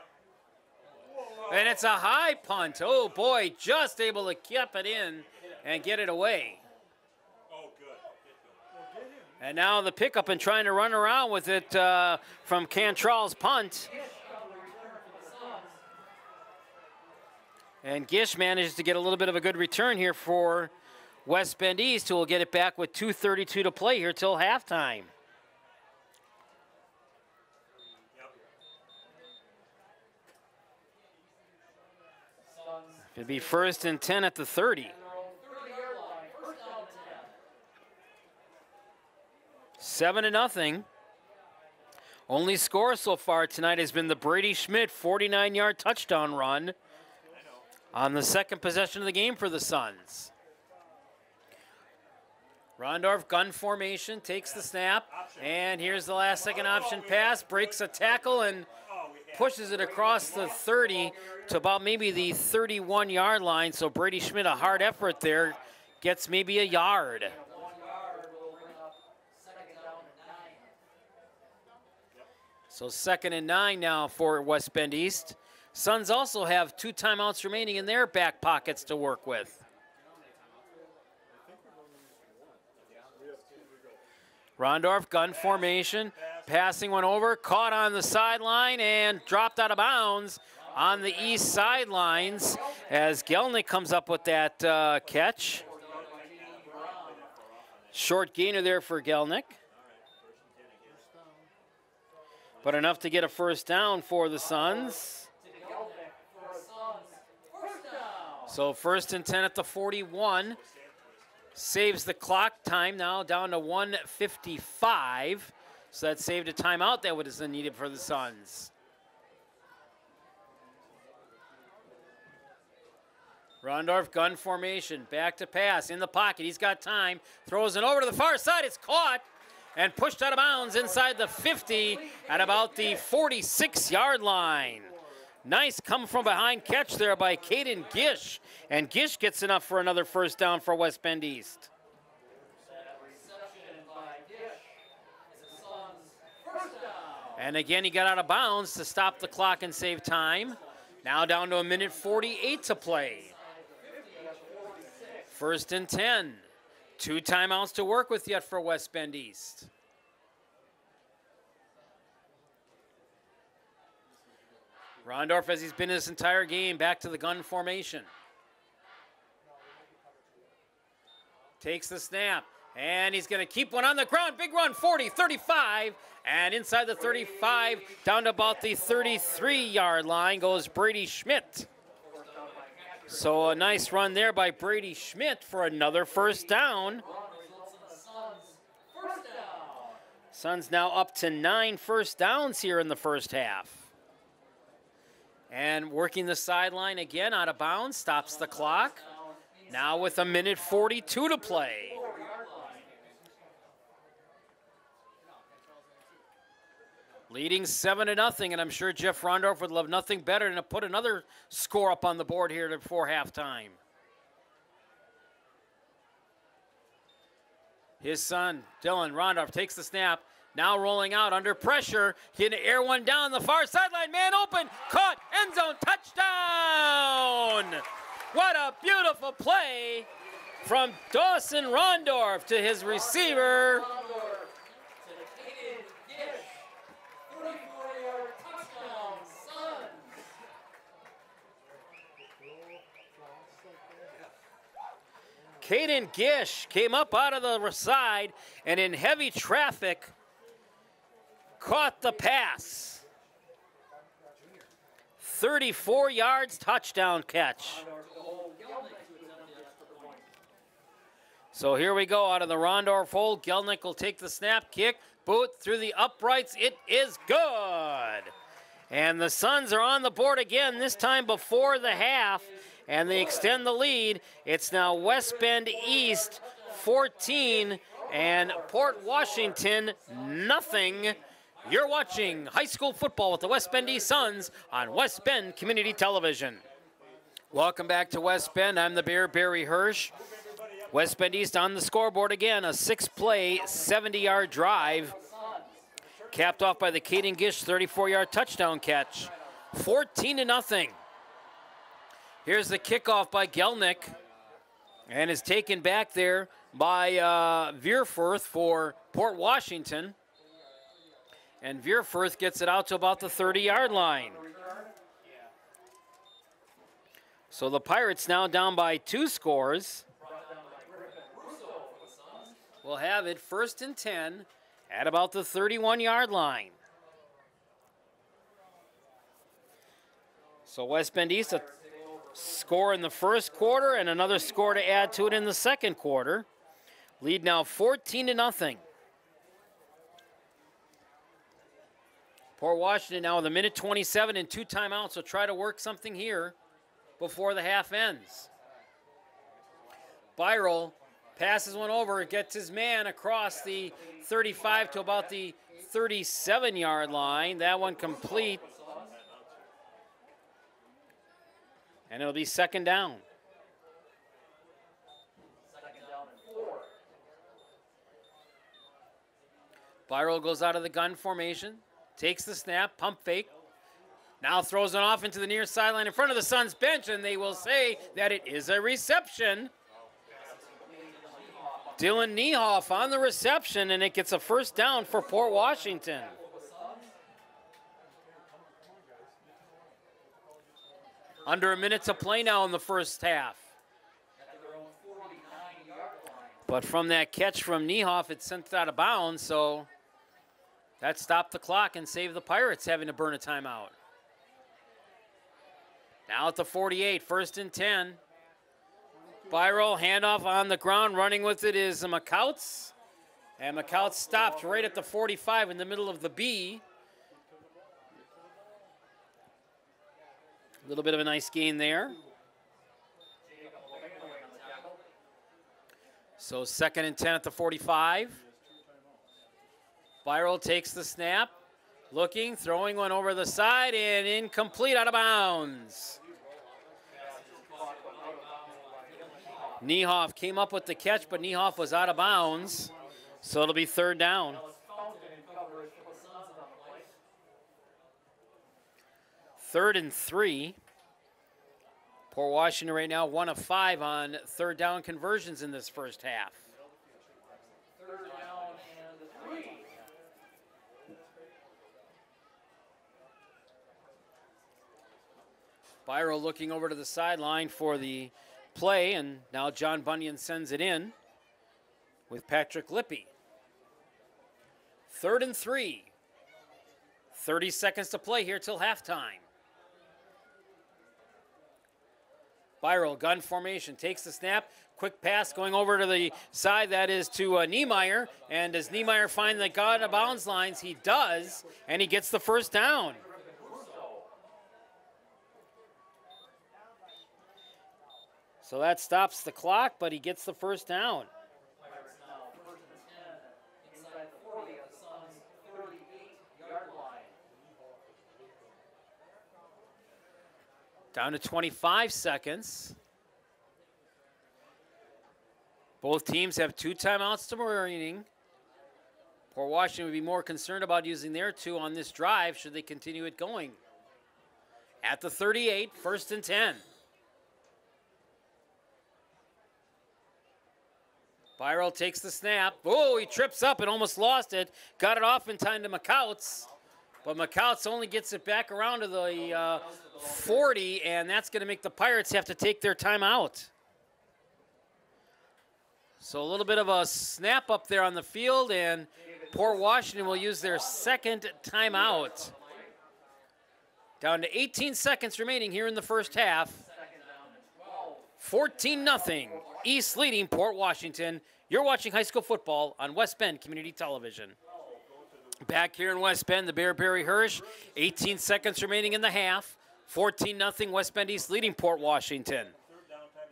And it's a high punt. Oh, boy, just able to keep it in and get it away. Oh, good. And now the pickup and trying to run around with it from Cantrell's punt. And Gish manages to get a little bit of a good return here for West Bend East, who will get it back with 2:32 to play here till halftime. It'll be 1st and 10 at the 30. 7-0. Only score so far tonight has been the Brady Schmidt 49-yard touchdown run on the 2nd possession of the game for the Suns. Rondorf, gun formation, takes the snap, and here's the last second option pass, breaks a tackle and pushes it across the 30 to about maybe the 31-yard line. So Brady Schmidt, a hard effort there, gets maybe a yard. So 2nd and 9 now for West Bend East. Suns also have 2 timeouts remaining in their back pockets to work with. Rondorf, gun formation, passing one over, caught on the sideline and dropped out of bounds on the east sidelines as Gelnick comes up with that catch. Short gainer there for Gelnick. But enough to get a first down for the Suns. So 1st and 10 at the 41. Saves the clock time now down to 1:55. So that saved a timeout that was needed for the Suns. Rondorf, gun formation, back to pass, in the pocket. He's got time, throws it over to the far side. It's caught and pushed out of bounds inside the 50 at about the 46-yard line. Nice come from behind catch there by Caden Gish. And Gish gets enough for another first down for West Bend East. And again, he got out of bounds to stop the clock and save time. Now down to 1:48 to play. 1st and 10. 2 timeouts to work with yet for West Bend East. Rondorf, as he's been this entire game, back to the gun formation. Takes the snap, and he's going to keep one on the ground. Big run, 40, 35, and inside the 35, down to about the 33-yard line goes Brady Schmidt. So a nice run there by Brady Schmidt for another first down. Suns now up to 9 first downs here in the first half. And working the sideline again, out of bounds, stops the clock. Now with 1:42 to play. Leading 7-0, and I'm sure Jeff Rondorf would love nothing better than to put another score up on the board here before halftime. His son, Dylan Rondorf, takes the snap. Now rolling out under pressure. He can air one down the far sideline. Man open. Caught. End zone. Touchdown. What a beautiful play from Dawson Rondorf to his receiver. Caden Gish came up out of the side and in heavy traffic caught the pass. 34 yards, touchdown catch. So here we go out of the Rondorf hole. Gelnick will take the snap, kick, boot through the uprights. It is good. And the Suns are on the board again, this time before the half, and they extend the lead. It's now West Bend East 14 and Port Washington nothing. You're watching high school football with the West Bend East Suns on West Bend Community Television. Welcome back to West Bend. I'm the Bear, Barry Hirsch. West Bend East on the scoreboard again, a 6-play, 70-yard drive. Capped off by the Caden Gish 34-yard touchdown catch. 14-0. Here's the kickoff by Gelnick, and is taken back there by Veerforth for Port Washington. And Veerforth gets it out to about the 30-yard line. So the Pirates now down by 2 scores. We'll have it 1st and 10 at about the 31-yard line. So West Bend East a score in the first quarter and another score to add to it in the second quarter. Lead now 14-0. Port Washington now with 1:27 and 2 timeouts, so try to work something here before the half ends. Byrell passes one over, gets his man across the 35 to about the 37-yard line. That one complete. And it'll be 2nd down. Byrell goes out of the gun formation, takes the snap, pump fake. Now throws it off into the near sideline in front of the Suns bench, and they will say that it is a reception. Dylan Niehoff on the reception, and it gets a first down for Port Washington. Under a minute to play now in the first half. But from that catch from Niehoff, it sent it out of bounds, so that stopped the clock and saved the Pirates having to burn a timeout. Now at the 48, 1st and 10. Spiral, handoff on the ground, running with it is McCouts. And McCouts stopped right at the 45 in the middle of the B. A little bit of a nice gain there. So 2nd and 10 at the 45. Spiral takes the snap, looking, throwing one over the side, and incomplete, out of bounds. Niehoff came up with the catch, but Niehoff was out of bounds, so it'll be 3rd down. 3rd and 3. Port Washington right now 1 of 5 on 3rd down conversions in this first half. 3rd down and 3. Byro looking over to the sideline for the play, and now John Bunyan sends it in with Patrick Lippy. 3rd and 3. 30 seconds to play here till halftime. Byro, gun formation, takes the snap. Quick pass going over to the side. That is to Niemeyer. And does Niemeyer find the out of bounds lines? He does, and he gets the first down. So that stops the clock, but he gets the first down. Down to 25 seconds. Both teams have 2 timeouts to remaining. Port Washington would be more concerned about using their 2 on this drive should they continue it going. At the 38, 1st and 10. Byro takes the snap. Oh, he trips up and almost lost it. Got it off in time to McCouts. But McCouts only gets it back around to the 40, and that's going to make the Pirates have to take their timeout. So a little bit of a snap up there on the field, and Port Washington will use their 2nd timeout. Down to 18 seconds remaining here in the first half. 14-0, East leading Port Washington. You're watching high school football on West Bend Community Television. Back here in West Bend, the Bear Barry Hirsch, 18 seconds remaining in the half. 14-0, West Bend East leading Port Washington.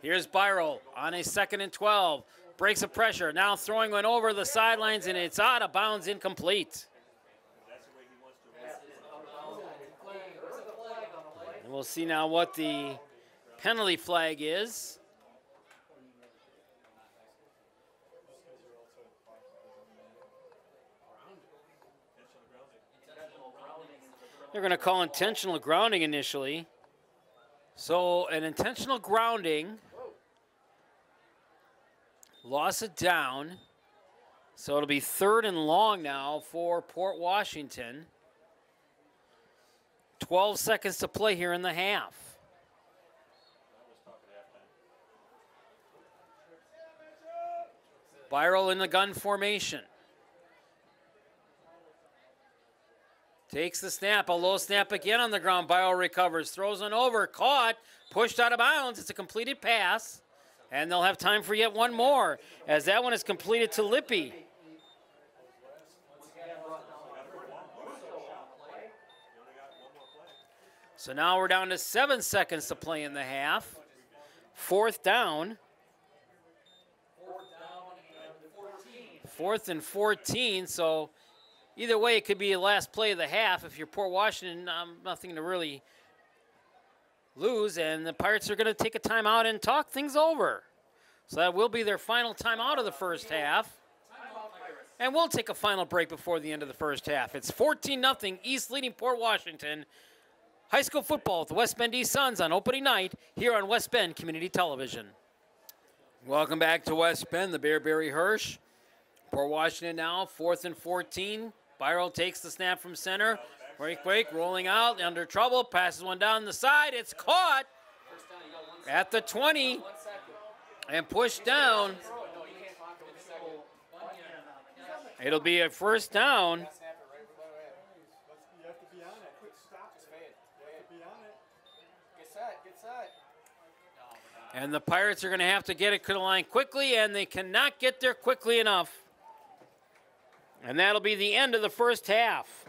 Here's Byro on a 2nd and 12. Breaks the pressure, now throwing one over the sidelines, and it's out of bounds, incomplete. And we'll see now what the penalty flag is. They're going to call intentional grounding initially. So an intentional grounding, loss of down. So it'll be 3rd and long now for Port Washington. 12 seconds to play here in the half. Byro in the gun formation. Takes the snap, a low snap again on the ground. Byro recovers, throws one over, caught, pushed out of bounds. It's a completed pass, and they'll have time for yet one more, as that one is completed to Lippy. So now we're down to 7 seconds to play in the half. 4th down. 4th and 14, so either way, it could be the last play of the half. If you're Port Washington, nothing to really lose, and the Pirates are going to take a timeout and talk things over. So that will be their final timeout of the first half. And we'll take a final break before the end of the first half. It's 14-0, East leading Port Washington. High school football with the West Bend East Suns on opening night here on West Bend Community Television. Welcome back to West Bend, the Bear Barry Hirsch. Port Washington now, 4th and 14. Byro takes the snap from center. Wake, rolling out, under trouble, passes one down the side. It's caught at the 20 and pushed down. It'll be a first down. You have to be on it. Quick stop. It's fade. You have to be on it. Get set. Get set. And the Pirates are going to have to get it to the line quickly, and they cannot get there quickly enough. And that'll be the end of the first half.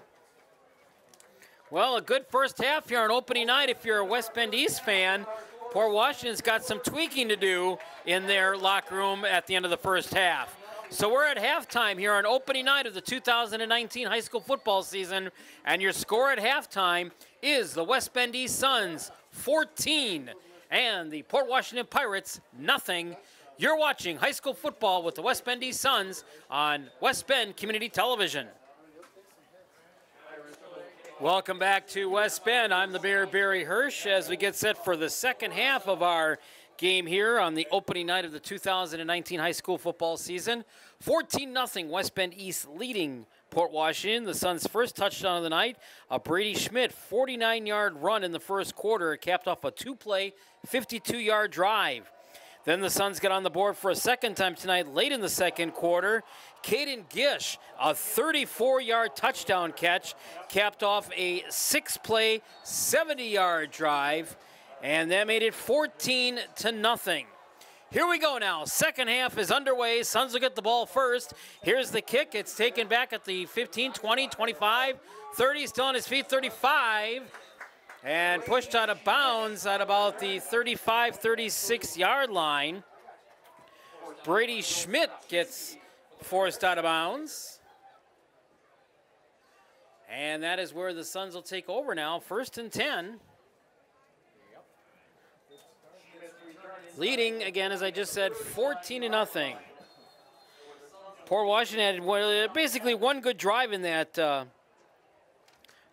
Well, a good first half here on opening night if you're a West Bend East fan. Port Washington's got some tweaking to do in their locker room at the end of the first half. So we're at halftime here on opening night of the 2019 high school football season, and your score at halftime is the West Bend East Suns 14 and the Port Washington Pirates nothing. You're watching high school football with the West Bend East Suns on West Bend Community Television. Welcome back to West Bend. I'm the Bear Barry Hirsch as we get set for the second half of our game here on the opening night of the 2019 high school football season. 14-0 West Bend East leading Port Washington. The Suns' first touchdown of the night, a Brady Schmidt 49-yard run in the first quarter. It capped off a two-play, 52-yard drive. Then the Suns get on the board for a second time tonight late in the second quarter. Caden Gish, a 34-yard touchdown catch, capped off a 6-play, 70-yard drive, and that made it 14-0. Here we go now. Second half is underway. Suns will get the ball first. Here's the kick. It's taken back at the 15, 20, 25, 30, still on his feet, 35. And pushed out of bounds at about the 35, 36-yard line. Brady Schmidt gets forced out of bounds. And that is where the Suns will take over now. 1st and 10. Leading, again, as I just said, 14-0. Port Washington had basically one good drive in that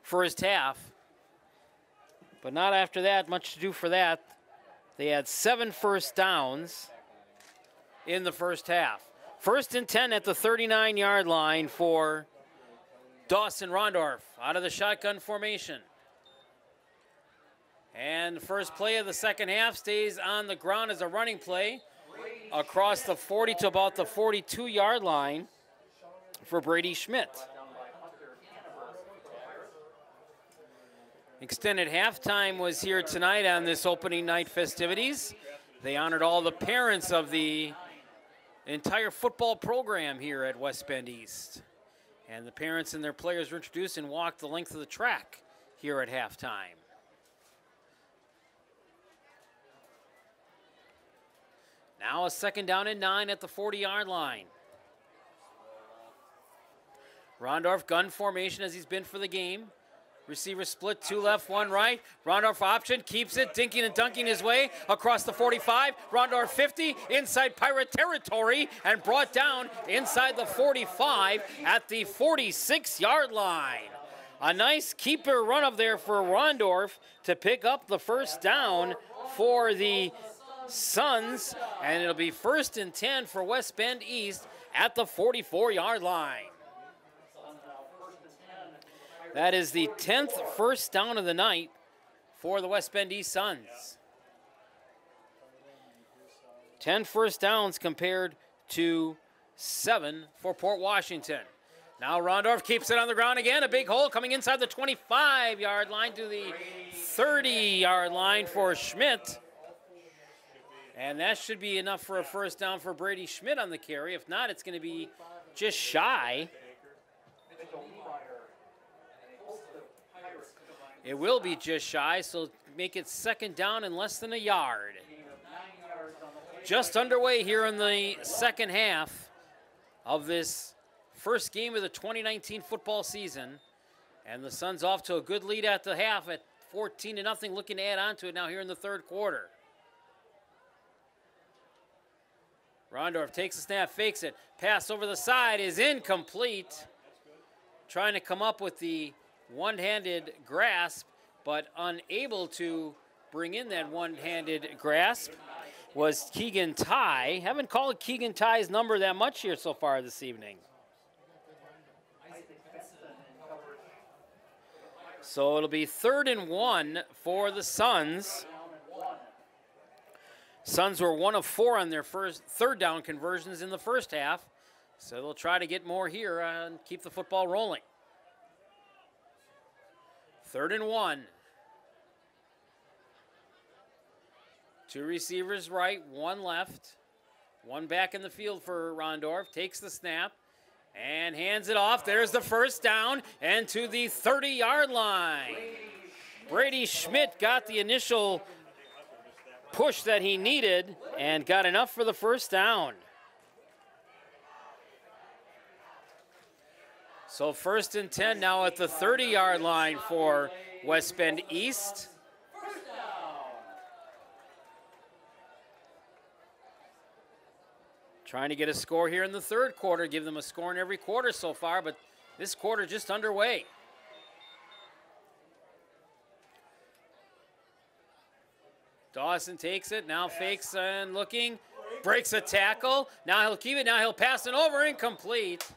first half. But not after that, much to do for that. They had 7 first downs in the first half. 1st and 10 at the 39-yard line for Dawson Rondorf out of the shotgun formation. And the first play of the second half stays on the ground as a running play across the 40 to about the 42-yard line for Brady Schmidt. Extended halftime was here tonight on this opening night festivities. They honored all the parents of the entire football program here at West Bend East. And the parents and their players were introduced and walked the length of the track here at halftime. Now a 2nd down and 9 at the 40-yard line. Rondorf gun formation as he's been for the game. Receiver split, 2 left, 1 right. Rondorf option, keeps it, dinking and dunking his way across the 45. Rondorf 50, inside Pirate territory, and brought down inside the 45 at the 46-yard line. A nice keeper run up there for Rondorf to pick up the first down for the Suns, and it'll be 1st and 10 for West Bend East at the 44-yard line. That is the 10th first down of the night for the West Bend East Suns. 10 first downs compared to 7 for Port Washington. Now Rondorf keeps it on the ground again. A big hole coming inside the 25-yard line to the 30-yard line for Schmidt. And that should be enough for a first down for Brady Schmidt on the carry. If not, it's going to be just shy. It will be just shy, so make it 2nd down and less than a yard. Just underway here in the second half of this first game of the 2019 football season. And the Suns off to a good lead at the half at 14-0, looking to add on to it now here in the third quarter. Rondorf takes the snap, fakes it. Pass over the side is incomplete. Trying to come up with the one-handed grasp, but unable to bring in that one-handed grasp. was Keegan Ty. Haven't called Keegan Ty's number that much here so far this evening. So it'll be 3rd and 1 for the Suns. Suns were 1 of 4 on their first third down conversions in the first half. So they'll try to get more here and keep the football rolling. 3rd and 1. 2 receivers right, 1 left. 1 back in the field for Rondorf. Takes the snap and hands it off. There's the first down and to the 30-yard line. Brady Schmidt got the initial push that he needed and got enough for the first down. So 1st and 10 now at the 30-yard line for West Bend East. Trying to get a score here in the 3rd quarter, give them a score in every quarter so far, but this quarter just underway. Dawson takes it, now fakes and looking, breaks a tackle. Now he'll keep it, now he'll pass it over, incomplete.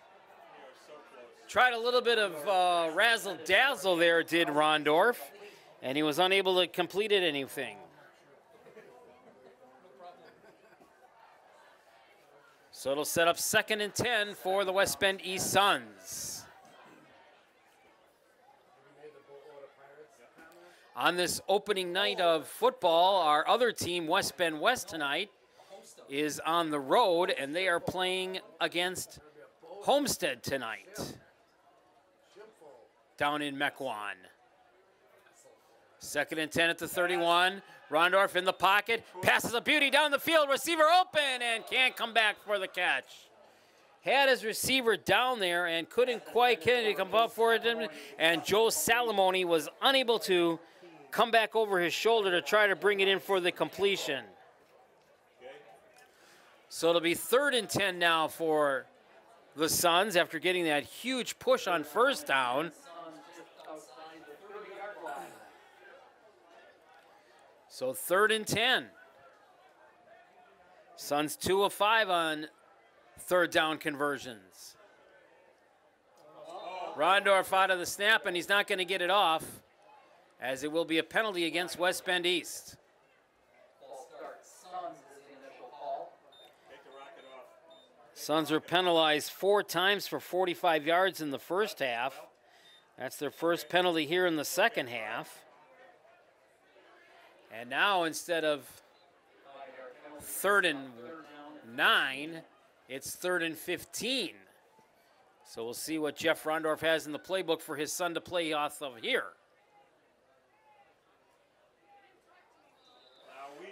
Tried a little bit of razzle-dazzle there, did Rondorf, and he was unable to complete it anything. So it'll set up 2nd and 10 for the West Bend East Suns. On this opening night of football, our other team, West Bend West tonight, is on the road, and they are playing against Homestead tonight down in Mequon. 2nd and 10 at the 31. Rondorf in the pocket, passes a beauty down the field, receiver open, and can't come back for the catch. Had his receiver down there and couldn't quite get it to come up for it, and Joe Salamone was unable to come back over his shoulder to try to bring it in for the completion. So it'll be 3rd and 10 now for the Suns after getting that huge push on first down. So 3rd and 10. Suns 2 of 5 on 3rd down conversions. Rondorf out of the snap, and he's not going to get it off, as it will be a penalty against West Bend East. Suns were penalized 4 times for 45 yards in the first half. That's their first penalty here in the second half. And now instead of 3rd and 9, it's 3rd and 15. So we'll see what Jeff Rondorf has in the playbook for his son to play off of here.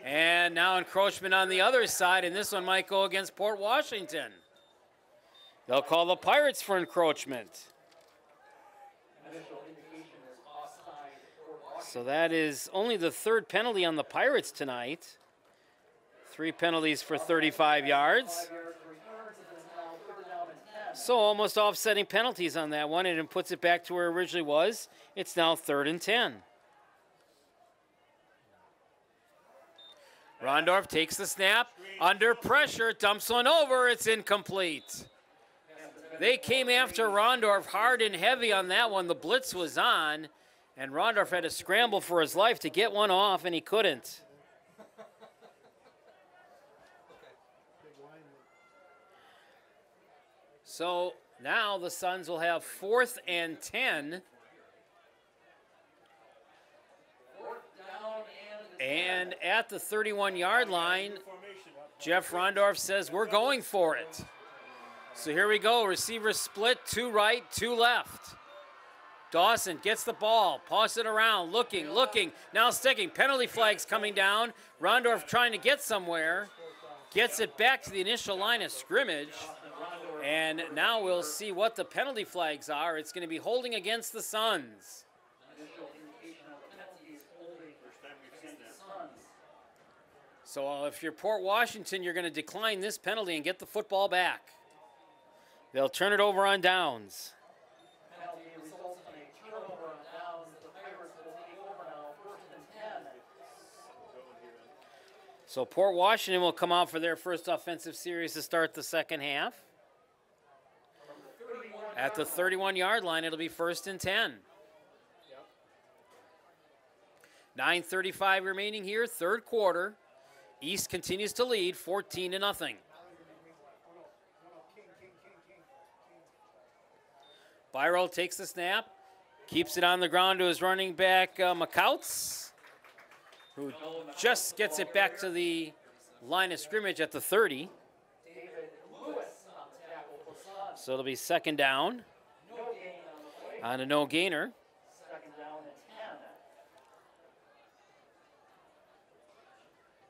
And now encroachment on the other side, and this one might go against Port Washington. They'll call the Pirates for encroachment. So that is only the 3rd penalty on the Pirates tonight. 3 penalties for 35 yards. So almost offsetting penalties on that one, and it puts it back to where it originally was. It's now 3rd and 10. Rondorf takes the snap, under pressure, dumps one over, it's incomplete. They came after Rondorf hard and heavy on that one. The blitz was on, and Rondorf had to scramble for his life to get one off, and he couldn't. So now the Suns will have 4th and 10. And at the 31-yard line, Jeff Rondorf says, we're going for it. So here we go, receiver split, 2 right, 2 left. Dawson gets the ball, pass it around, looking, now sticking. Penalty flags coming down. Rondorf trying to get somewhere. Gets it back to the initial line of scrimmage. And now we'll see what the penalty flags are. It's going to be holding against the Suns. So if you're Port Washington, you're going to decline this penalty and get the football back. They'll turn it over on downs. So Port Washington will come out for their first offensive series to start the second half. At the 31-yard line, it'll be 1st and 10. 9:35 remaining here, third quarter. East continues to lead 14-0. Byro takes the snap, keeps it on the ground to his running back, McCouts, who just gets it back to the line of scrimmage at the 30. So it'll be 2nd down on a no gainer.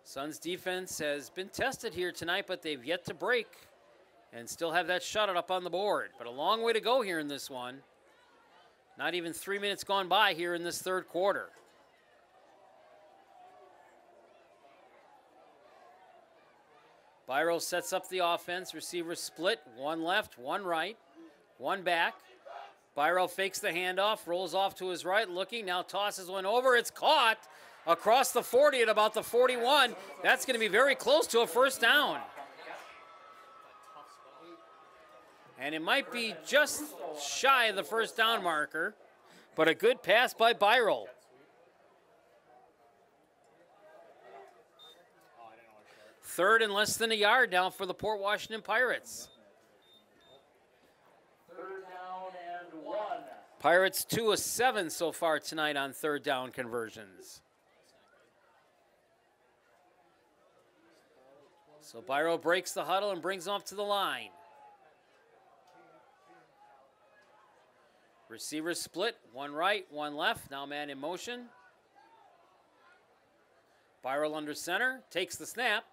Suns defense has been tested here tonight, but they've yet to break and still have that shutout up on the board. But a long way to go here in this one. Not even 3 minutes gone by here in this third quarter. Byro sets up the offense. Receivers split, one left, one right, one back. Byro fakes the handoff, rolls off to his right, looking, now tosses one over. It's caught across the 40 at about the 41. That's going to be very close to a first down. And it might be just shy of the first down marker, but a good pass by Byro. Third and less than a yard now for the Port Washington Pirates. 3rd down and 1. Pirates 2 of 7 so far tonight on third down conversions. So Byro breaks the huddle and brings them up to the line. Receivers split, one right, one left. Now man in motion. Byro under center, takes the snap.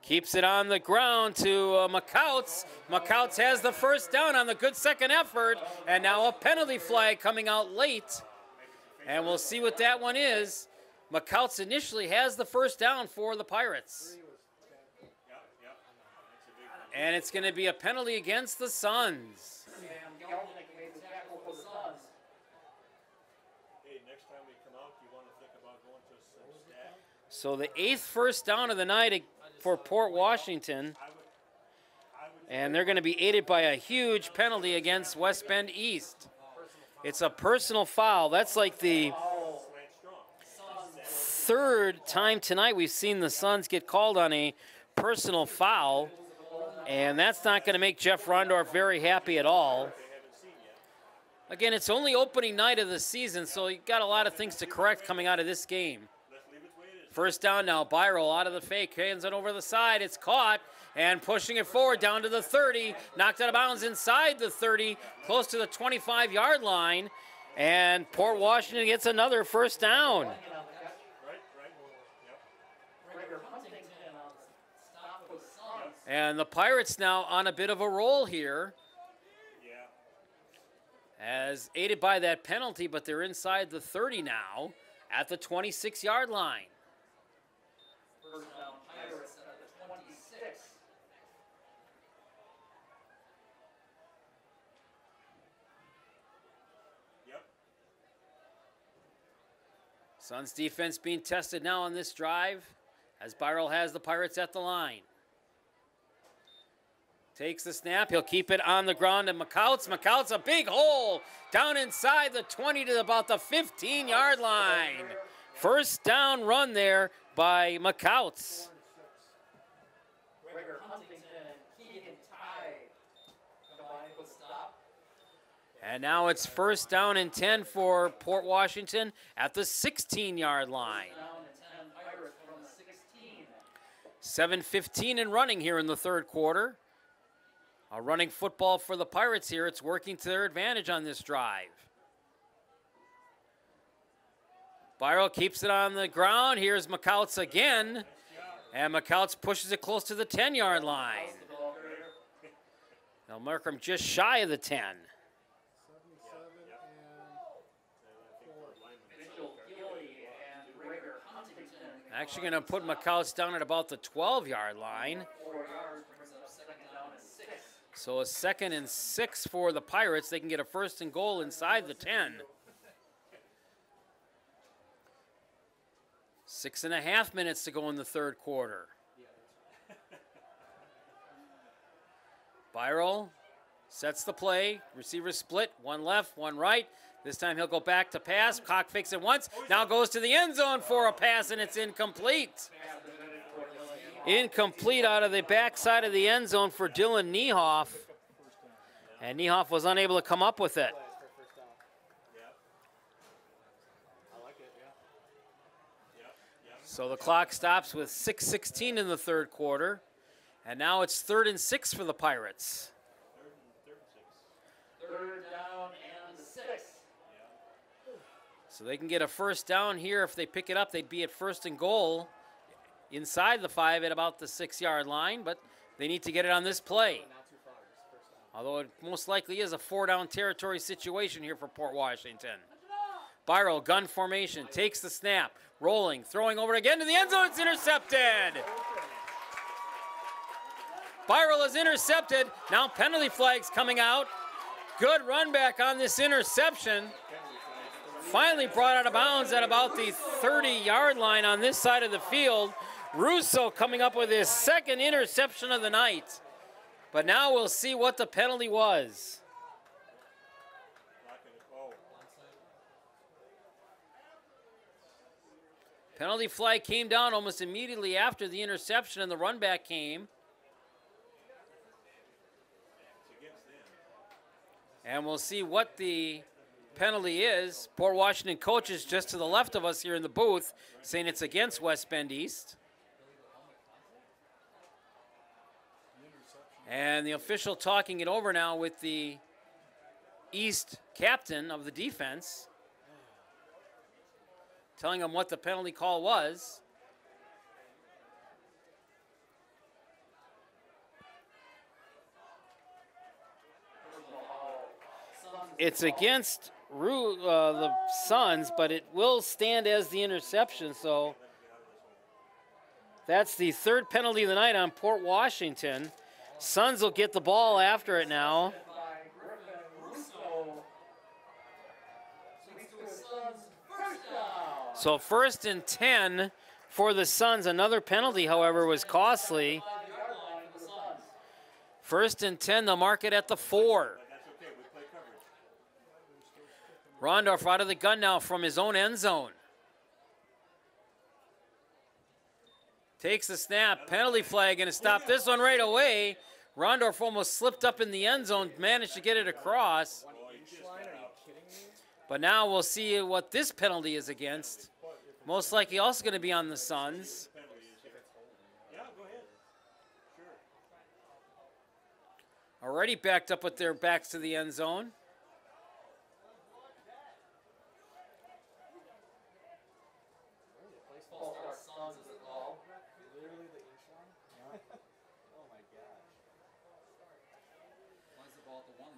Keeps it on the ground to McCouts. McCouts has the first down on the good second effort. And now a penalty flag coming out late. And we'll see what that one is. McCouts initially has the first down for the Pirates. And it's going to be a penalty against the Suns. Sam Gelnick made the tackle for the Suns. Hey, next time we come out, you want to think about going to some stat? So the 8th first down of the night for Port Washington. And they're going to be aided by a huge penalty against West Bend East. It's a personal foul. That's like the 3rd time tonight we've seen the Suns get called on a personal foul. And that's not going to make Jeff Rondorf very happy at all. Again, it's only opening night of the season, so you've got a lot of things to correct coming out of this game. First down now, Byro out of the fake, hands it over the side, it's caught, and pushing it forward down to the 30, knocked out of bounds inside the 30, close to the 25-yard line, and Port Washington gets another first down. And the Pirates now on a bit of a roll here. As aided by that penalty, but they're inside the 30 now at the 26-yard line. First down, Pirates at the 26. Suns defense being tested now on this drive as Byro has the Pirates at the line. Takes the snap, he'll keep it on the ground to McCouts. McCouts, a big hole down inside the 20 to about the 15-yard line. First down run there by McCouts. Gregor Huntington and Keegan Ty combined with stop. And now it's first down and 10 for Port Washington at the 16-yard line. Down and 10 Pirates from the 16. 7:15 and running here in the third quarter. A running football for the Pirates here. It's working to their advantage on this drive. Byro keeps it on the ground. Here's McCouts again. And McCouts pushes it close to the 10-yard line. Now Markham just shy of the 10. Mitchell Gilly and Gregor Huntington. Actually going to put McCouts down at about the 12-yard line. 4 yards brings up second down and 6. So a 2nd and 6 for the Pirates. They can get a first and goal inside the 10. 6.5 minutes to go in the third quarter. Byrell sets the play. Receiver split. One left, one right. This time he'll go back to pass. Cock fakes it once. Now goes to the end zone for a pass, and it's incomplete. Incomplete out of the backside of the end zone for Dylan Niehoff. And Niehoff was unable to come up with it. So the clock stops with 6:16 in the third quarter. And now it's 3rd and 6 for the Pirates. Third down and 6. So they can get a first down here. If they pick it up, they'd be at 1st and goal inside the 5 at about the 6-yard line, but they need to get it on this play. Although it most likely is a 4-down territory situation here for Port Washington. Byrell, gun formation, takes the snap, rolling, throwing over again to the end zone. It's intercepted. Byrell is intercepted. Now penalty flags coming out. Good run back on this interception. Finally brought out of bounds at about the 30-yard line on this side of the field. Russo coming up with his 2nd interception of the night. But now we'll see what the penalty was. Penalty flag came down almost immediately after the interception and the run back came. And we'll see what the penalty is. Port Washington coaches just to the left of us here in the booth saying it's against West Bend East. And the official talking it over now with the East captain of the defense, telling him what the penalty call was. It's against the Suns, but it will stand as the interception, so that's the 3rd penalty of the night on Port Washington. Suns will get the ball after it now. So 1st and 10 for the Suns. Another penalty, however, was costly. 1st and 10, they'll mark it at the 4. Rondorf out of the gun now from his own end zone. Takes the snap, penalty flag, and to stop this one right away. Rondorf almost slipped up in the end zone, managed to get it across. But now we'll see what this penalty is against. Most likely also going to be on the Suns. Already backed up with their backs to the end zone.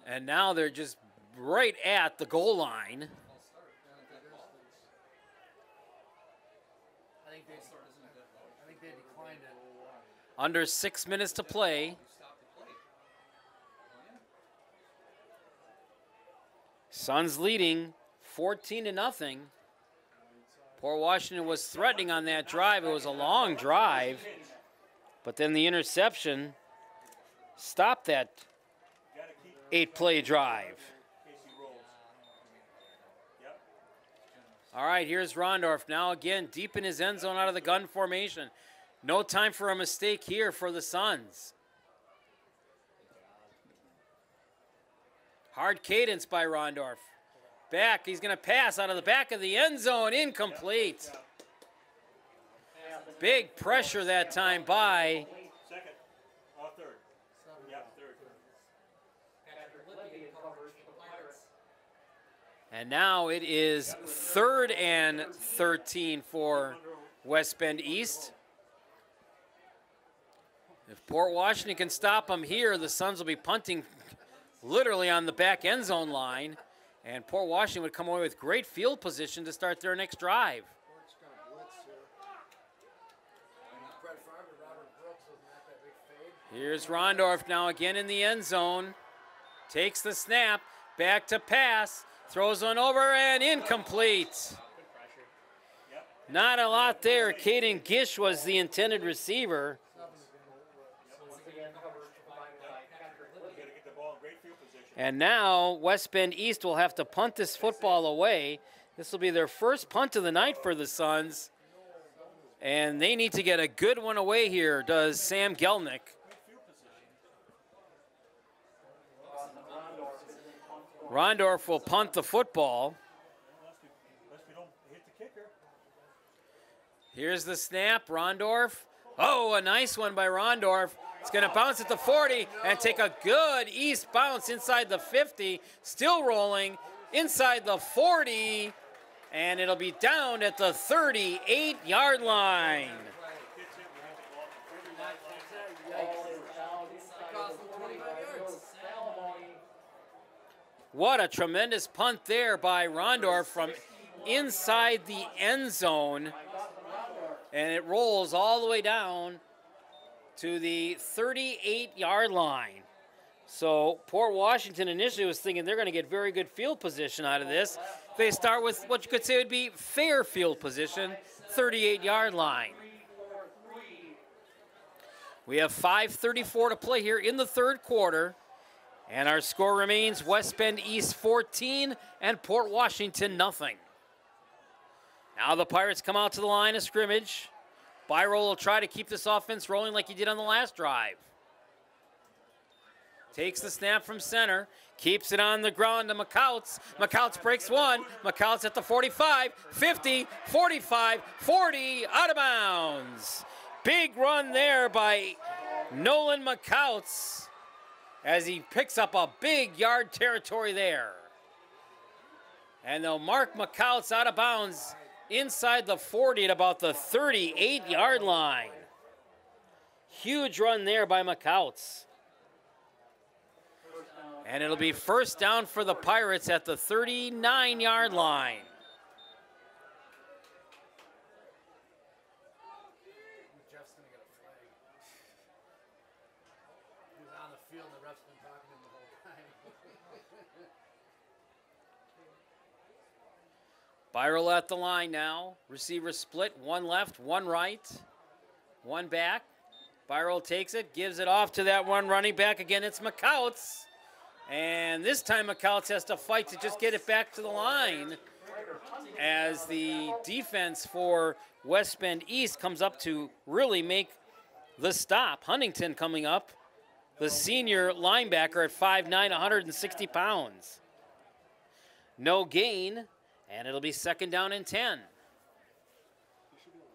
And now they're just right at the goal line. I think they declined it. Under 6 minutes to play. Suns leading 14-0. Port Washington was threatening on that drive. It was a long drive, but then the interception stopped that 8-play drive. All right, here's Rondorf now again deep in his end zone out of the gun formation. No time for a mistake here for the Suns. Hard cadence by Rondorf. Back, he's going to pass out of the back of the end zone, incomplete. Big pressure that time by and now it is 3rd and 13 for West Bend East. If Port Washington can stop them here, the Suns will be punting literally on the back end zone line, and Port Washington would come away with great field position to start their next drive. Here's Rondorf now again in the end zone. Takes the snap, back to pass. Throws one over and incomplete. Not a lot there. Caden Gish was the intended receiver. And now West Bend East will have to punt this football away. This will be their first punt of the night for the Suns. And they need to get a good one away here, does Sam Gelnick. Rondorf will punt the football. Here's the snap, Rondorf. Oh, a nice one by Rondorf. It's going to bounce at the 40 and take a good east bounce inside the 50. Still rolling inside the 40. And it'll be down at the 38-yard line. What a tremendous punt there by Rondorf from inside the end zone. And it rolls all the way down to the 38-yard line. So Port Washington initially was thinking they're going to get very good field position out of this. They start with what you could say would be fair field position, 38-yard line. We have 5:34 to play here in the third quarter. And our score remains West Bend East 14 and Port Washington nothing. Now the Pirates come out to the line of scrimmage. Byrol will try to keep this offense rolling like he did on the last drive. Takes the snap from center, keeps it on the ground to McCouts. McCouts breaks one. McCouts at the 45, 50, 45, 40, out of bounds. Big run there by Nolan McCouts as he picks up a big yard territory there. And they'll mark McCouts out of bounds inside the 40 at about the 38-yard line. Huge run there by McCouts. And it'll be first down for the Pirates at the 39-yard line. Jeff's going to get a flag. He was on the field, the ref's been talking to him the whole time. Byrol at the line now. Receiver split, one left, one right, one back. Byrol takes it, gives it off to that one running back. Again, it's McCouts. And this time McCouts has to fight to just get it back to the line as the defense for West Bend East comes up to really make the stop. Huntington coming up, the senior linebacker at 5'9", 160 pounds. No gain, and it'll be second down and 10.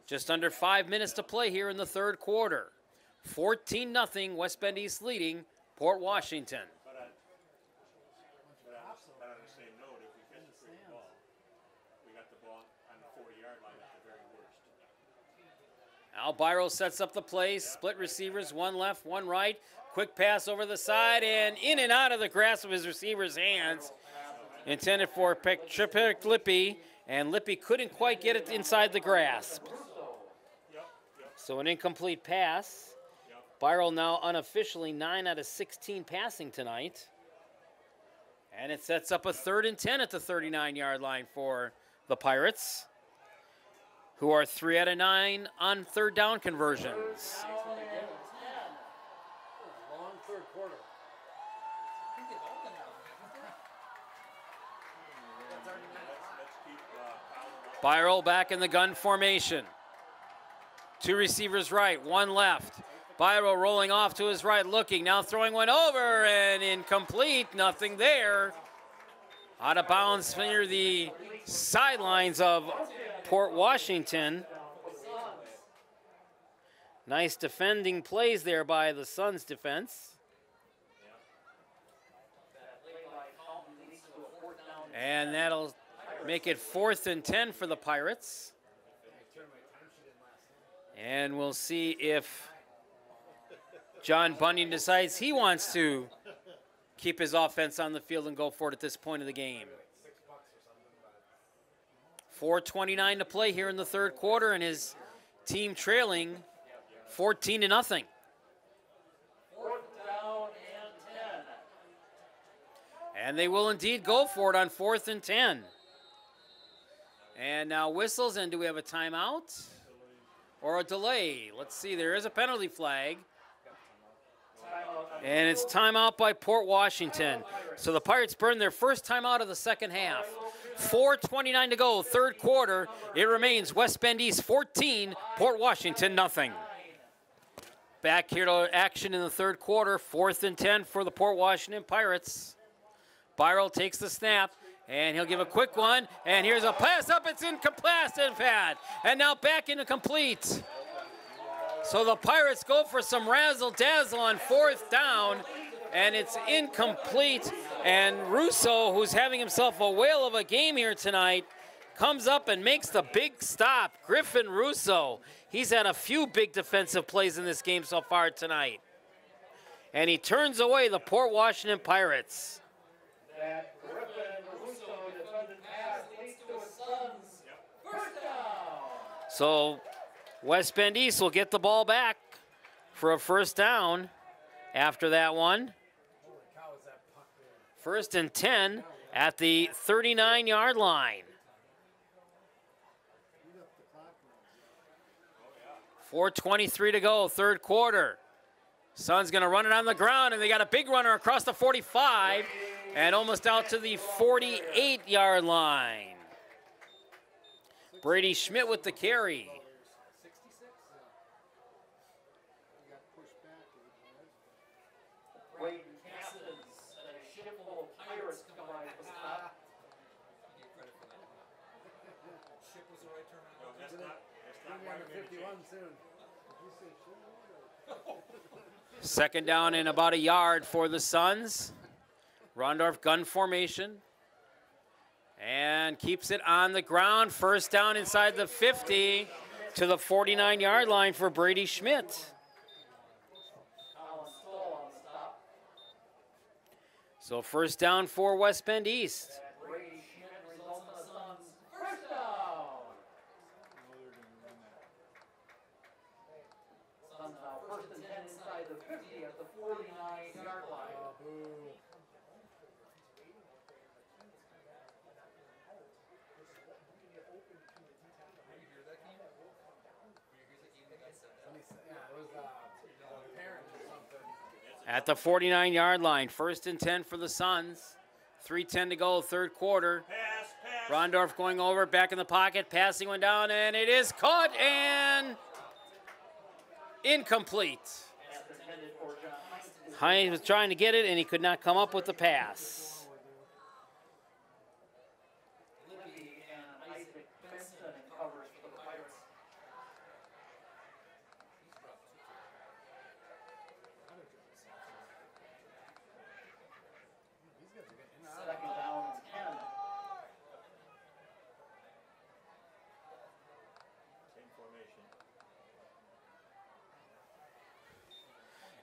Just under 5 minutes to play here in the third quarter. 14-0, West Bend East leading Port Washington. But on the same note, if we catch a free ball, we got the ball on the 40-yard line at the very worst. Al Byrol sets up the play, split receivers, one left, one right. Quick pass over the side and in and out of the grasp of his receiver's hands. Intended for Trippic Lippy, and Lippy couldn't quite get it inside the grasp. So an incomplete pass. Byrol now unofficially 9 out of 16 passing tonight. And it sets up a 3rd and 10 at the 39-yard line for the Pirates, who are 3 out of 9 on third down conversions. Long third quarter. Byrol back in the gun formation. Two receivers right, one left. Byrol rolling off to his right, looking, now throwing one over and incomplete, nothing there. Out of bounds near the sidelines of Port Washington. Nice defending plays there by the Suns defense. And that'll make it 4th and 10 for the Pirates. And we'll see if John Bunyan decides he wants to keep his offense on the field and go for it at this point of the game. 4:29 to play here in the third quarter, and his team trailing 14-0. 4th down and 10. And they will indeed go for it on 4th and 10. And now whistles, and do we have a timeout? Or a delay? Let's see, there is a penalty flag. And it's timeout by Port Washington. So the Pirates burn their first timeout of the second half. 4:29 to go, third quarter. It remains West Bend East 14, Port Washington nothing. Back here to action in the third quarter, 4th and 10 for the Port Washington Pirates. Byrell takes the snap, and he'll give a quick one, and here's a pass up, it's incomplete, and now back into complete. So the Pirates go for some razzle-dazzle on 4th down, and it's incomplete, and Russo, who's having himself a whale of a game here tonight, comes up and makes the big stop. Griffin Russo. He's had a few big defensive plays in this game so far tonight. And he turns away the Port Washington Pirates. That Griffin Russo defended pass leads to his Suns. First down. So West Bend East will get the ball back for a first down after that one. 1st and 10 at the 39-yard line. 4:23 to go, third quarter. Suns gonna run it on the ground, and they got a big runner across the 45 and almost out to the 48-yard line. Brady Schmidt with the carry. Braden Castens and a shipful of Pirates combined for stop. No, that's not why we made a change. Second down and about a yard for the Suns. Rondorf gun formation. And keeps it on the ground. First down inside the 50 to the 49-yard line for Brady Schmidt. Colin Stoll on the stop. So first down for West Bend East. Brady Schmidt results in the Suns. First down. Suns now 1st and 10 inside the 50 at the 49-yard line. At the 49-yard line, 1st and 10 for the Suns. 3:10 to go, third quarter. Pass. Rondorf going over, back in the pocket, passing one down, and it is caught and incomplete. As intended for John Hines. Hines was trying to get it, and he could not come up with the pass. Libby and Isaac Benston in covers for the Pirates. Second down and 10. Same formation.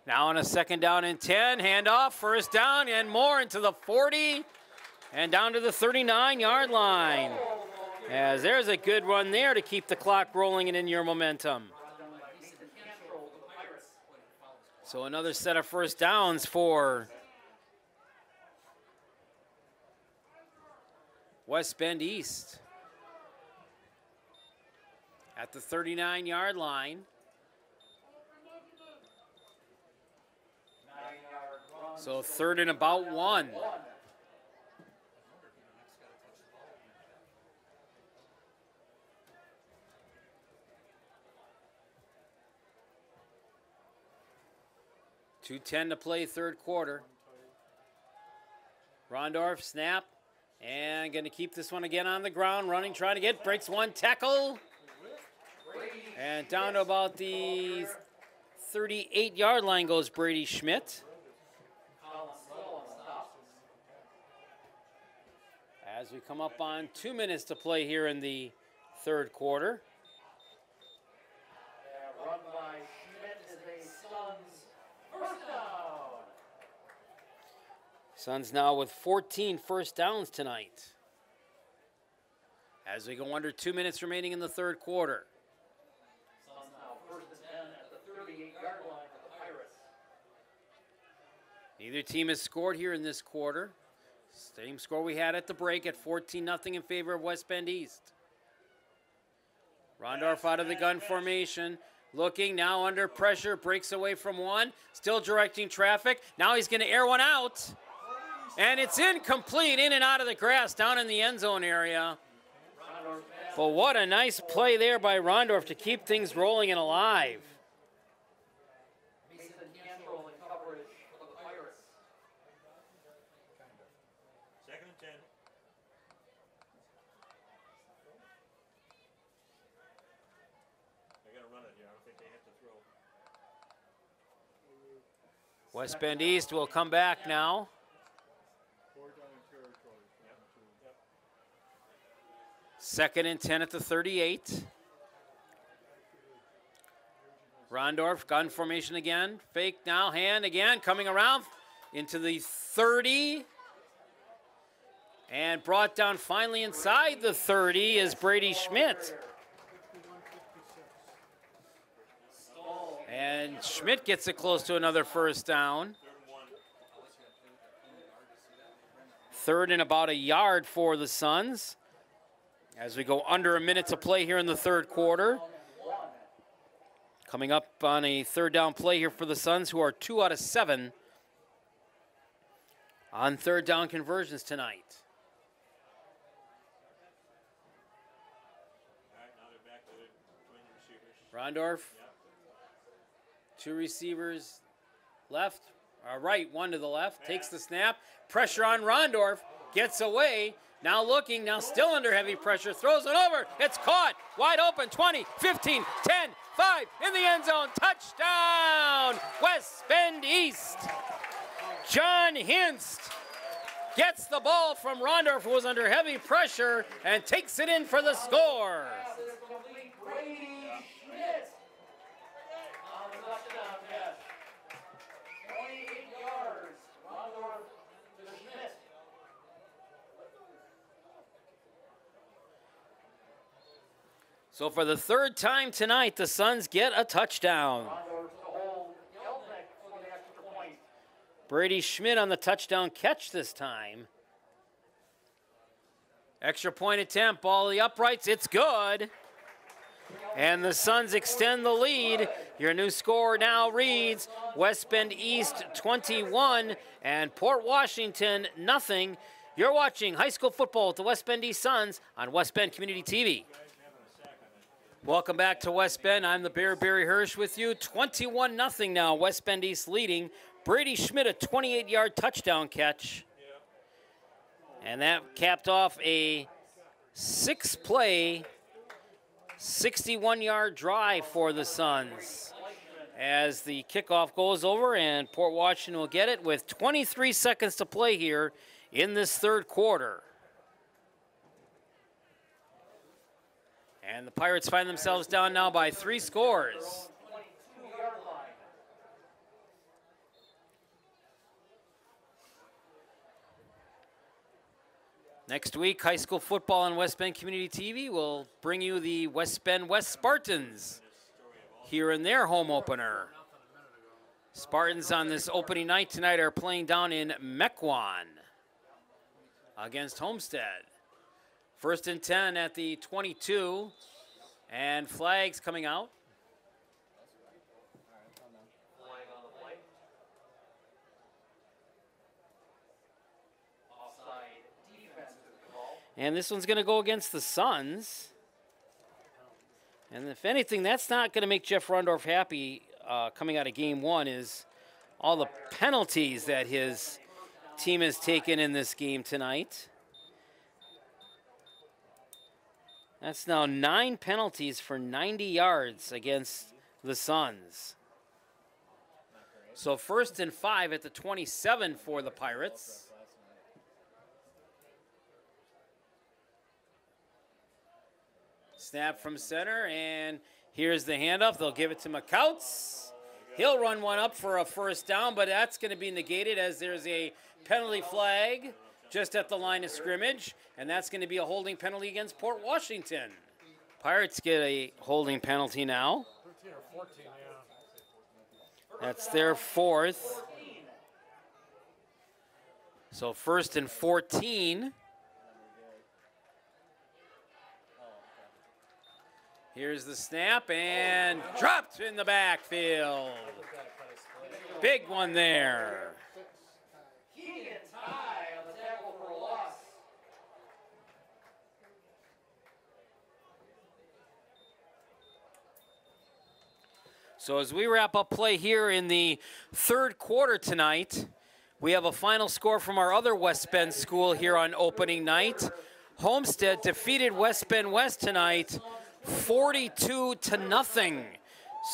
Now on a second down and 10, handoff, first down, and more into the 40, and down to the 39-yard line. As there's a good run there to keep the clock rolling and in your momentum. So another set of first downs for West Bend East. At the 39-yard line. So third and about one. .210 to play third quarter. Rondorf snap and going to keep this one again on the ground, running, trying to get, breaks one tackle. And down to about the 38-yard line goes Brady Schmidt. As we come up on 2 minutes to play here in the third quarter. Run by Schmidt is a Suns first down. Suns now with 14 first downs tonight. As we go under 2 minutes remaining in the third quarter. Suns now 1st and 10 at the 38-yard line for the Pirates. Neither team has scored here in this quarter. Same score we had at the break at 14-0 in favor of West Bend East. Rondorf out of the gun formation. Looking now under pressure. Breaks away from one. Still directing traffic. Now he's going to air one out. And it's incomplete, in and out of the grass, down in the end zone area. But what a nice play there by Rondorf to keep things rolling and alive. Mason Cantrell in coverage for the Pirates. 2nd and 10. They gotta run it here. I don't think they have to throw. West Bend East will come back now. 2nd and 10 at the 38. Rondorf, gun formation again. Fake now, hand again, coming around into the 30. And brought down finally inside the 30 is Brady Schmidt. And Schmidt gets it close to another first down. 3rd and about a yard for the Suns. As we go under a minute to play here in the 3rd quarter. Coming up on a 3rd down play here for the Suns, who are 2 out of 7 on 3rd down conversions tonight. All right, now they're back to the twin receivers. Rondorf, 2 receivers left, right, 1 to the left, takes the snap, pressure on Rondorf, gets away, now looking, now still under heavy pressure, throws it over, it's caught, wide open, 20, 15, 10, 5, in the end zone, touchdown, West Bend East. John Hinst gets the ball from Rondorf, who was under heavy pressure, and takes it in for the score. Pass is complete. Brady Schmidt on the touchdown catch. 28 yards. Rondorf to Schmidt. So for the 3rd time tonight, the Suns get a touchdown. Rondorf to hold Keltnick for the extra point. Brady Schmidt on the touchdown catch this time. Extra point attempt, ball the uprights, it's good. And the Suns extend the lead. Your new score now reads West Bend East 21 and Port Washington nothing. You're watching high school football with the West Bend East Suns on West Bend Community TV. Welcome back to West Bend. I'm the Bear Barry Hirsch with you. 21-0 now, West Bend East leading. Brady Schmidt, a 28-yard touchdown catch. And that capped off a 6-play, 61-yard drive for the Suns. As the kickoff goes over and Port Washington will get it with 23 seconds to play here in this 3rd quarter. And the Pirates find themselves down now by 3 scores. 22-yard line. Next week, high school football on West Bend Community TV will bring you the West Bend West Spartans here in their home opener. Spartans on this opening night tonight are playing down in Mequon against Homestead. 1st and 10 at the 22, and flags coming out. Flag on the play. Offside defense is the call. And this one's going to go against the Suns. And if anything, that's not going to make Jeff Rondorf happy coming out of game 1 is all the penalties that his team has taken in this game tonight. That's now 9 penalties for 90 yards against the Suns. So 1st and 5 at the 27 for the Pirates. Snap from center, and here's the handoff. They'll give it to McCouts. He'll run one up for a 1st down, but that's going to be negated as there's a penalty flag just at the line of scrimmage, and that's going to be a holding penalty against Port Washington. Pirates get a holding penalty now. 13 or 14, yeah. That's their 4th. So 1st and 14. Here's the snap and dropped in the backfield. Big one there. Keegan Ty on the tackle for a loss. So as we wrap up play here in the third quarter tonight, we have a final score from our other West Bend school here on opening night. Homestead defeated West Bend West tonight 42-0.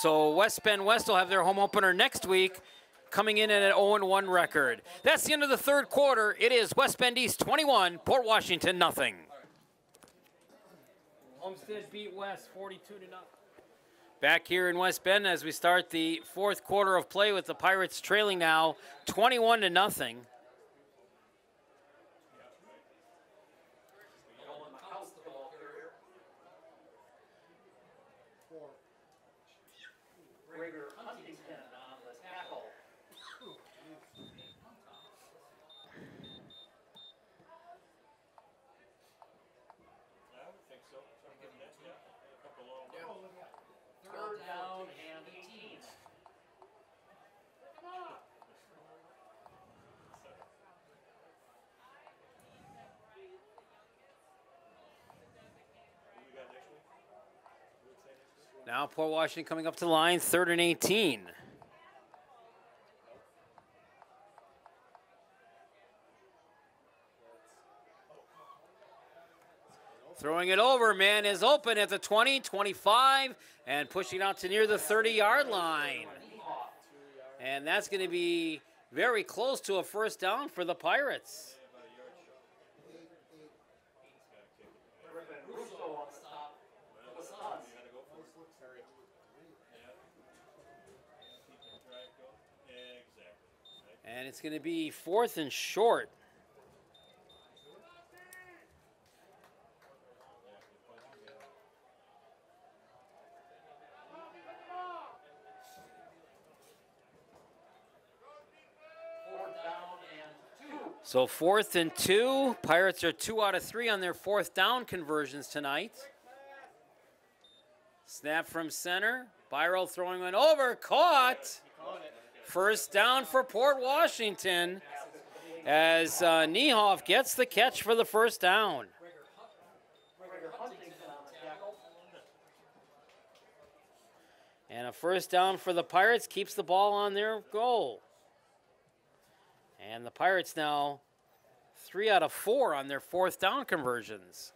So West Bend West will have their home opener next week, coming in at an 0-1 record. That's the end of the third quarter. It is West Bend East 21, Port Washington 0. Homestead beat West 42-0. Back here in West Bend as we start the fourth quarter of play with the Pirates trailing now 21-0. Rigger Huntington on the tackle. I would think so. Yeah. A couple long. Third down and 18. Who we got next week? Who would say next week? Now Port Washington coming up to the line, 3rd and 18. Throwing it over, man is open at the 20, 25, and pushing out to near the 30-yard line. And that's going to be very close to a first down for the Pirates. Russo on the stop. The Suns. And it's going to be 4th and short. So 4th and 2. Pirates are 2 out of 3 on their 4th down conversions tonight. Snap from center. Byro throwing one over. Caught. First down for Port Washington as Niehoff gets the catch for the first down. And a first down for the Pirates keeps the ball on their goal. And the Pirates now 3 out of 4 on their 4th down conversions.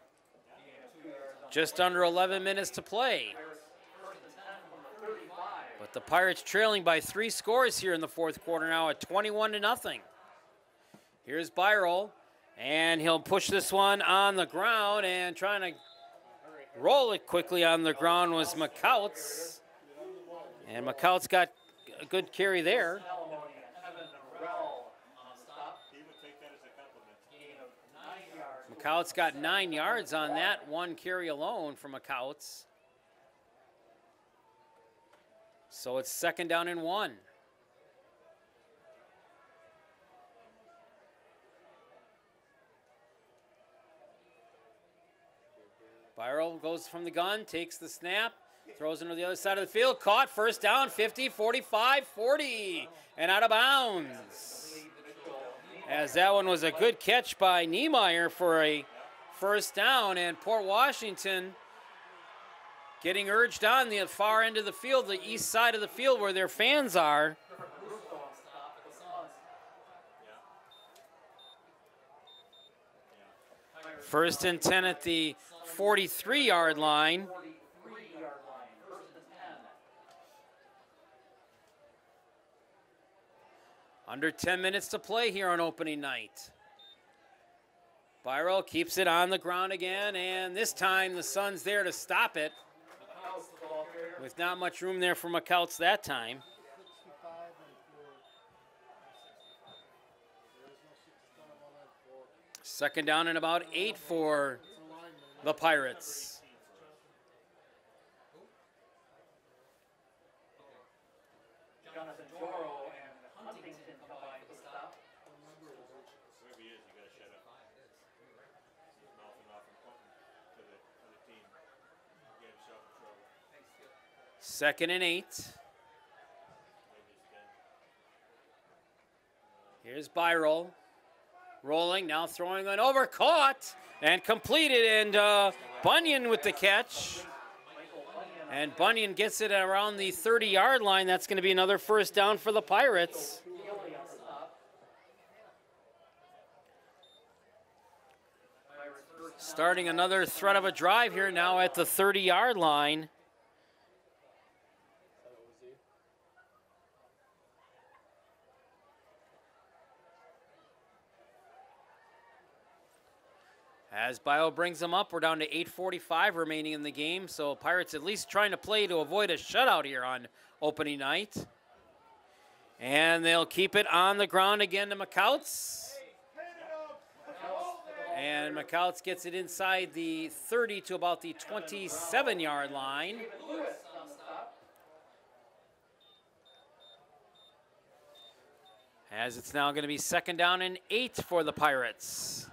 Just under 11 minutes to play. But the Pirates trailing by 3 scores here in the 4th quarter now at 21-0. Here's Byro, and he'll push this one on the ground, and trying to roll it quickly on the ground was McCouts. And McCouts got a good carry there. McCouts got 9 yards on that one carry alone from McCouts. So it's 2nd down and 1. Byro goes from the gun, takes the snap, throws it to the other side of the field, caught, first down, 50, 45, 40, and out of bounds. As that one was a good catch by Niemeyer for a first down, and Port Washington getting urged on the far end of the field, the east side of the field where their fans are. First and 10 at the 43-yard line. Under 10 minutes to play here on opening night. Byro keeps it on the ground again, and this time the Suns there to stop it. With not much room there for McCouts that time. Second down and about 8 for the Pirates. 2nd and 8. Here's Byro. Rolling, now throwing on over, caught and completed, and Bunyan with the catch. And Bunyan gets it around the 30-yard line. That's going to be another first down for the Pirates. Starting another threat of a drive here now at the 30-yard line. As Bio brings them up, we're down to 8:45 remaining in the game, so Pirates at least trying to play to avoid a shutout here on opening night. And they'll keep it on the ground again to McCouts. And McCouts gets it inside the 30 to about the 27-yard line. As it's now going to be 2nd down and 8 for the Pirates.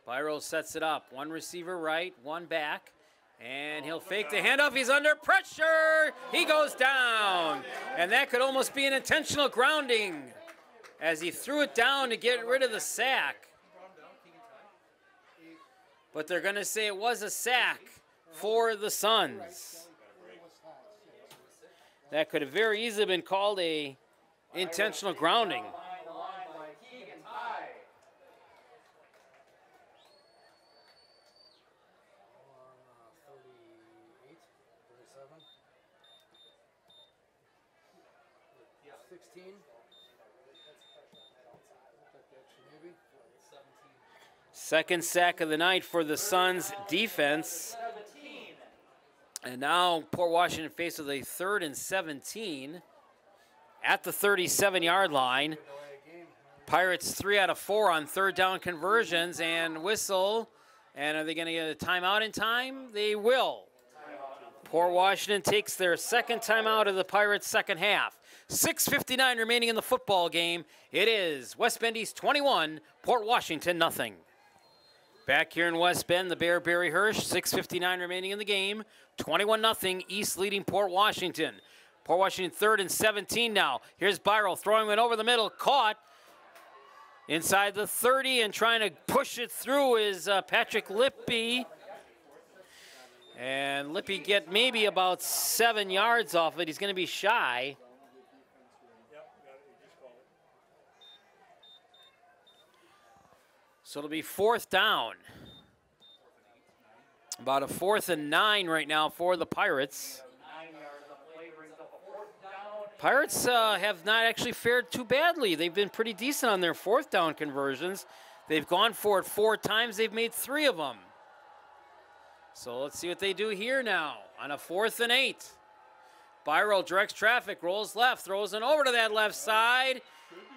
Byro sets it up. One receiver right, one back. And he'll fake the handoff. He's under pressure. He goes down. And that could almost be an intentional grounding as he threw it down to get rid of the sack. But they're going to say it was a sack for the Suns. That could have very easily been called a intentional grounding. Second sack of the night for the Suns defense. And now Port Washington faced with a 3rd and 17 at the 37-yard line. Pirates 3 out of 4 on 3rd down conversions and whistle. And are they going to get a timeout in time? They will. Port Washington takes their 2nd timeout of the Pirates' 2nd half. 6:59 remaining in the football game. It is West Bend East 21, Port Washington nothing. Back here in West Bend, the Bear Barry Hirsch, 6:59 remaining in the game. 21-0, East leading Port Washington. Port Washington 3rd and 17 now. Here's Byro throwing it over the middle, caught inside the 30 and trying to push it through is Patrick Lippy. And Lippy get maybe about 7 yards off it. He's going to be shy. So it'll be 4th down. About a 4th and 9 right now for the Pirates. Pirates have not actually fared too badly. They've been pretty decent on their 4th down conversions. They've gone for it 4 times. They've made 3 of them. So let's see what they do here now on a 4th and 8. Byro directs traffic, rolls left, throws it over to that left side.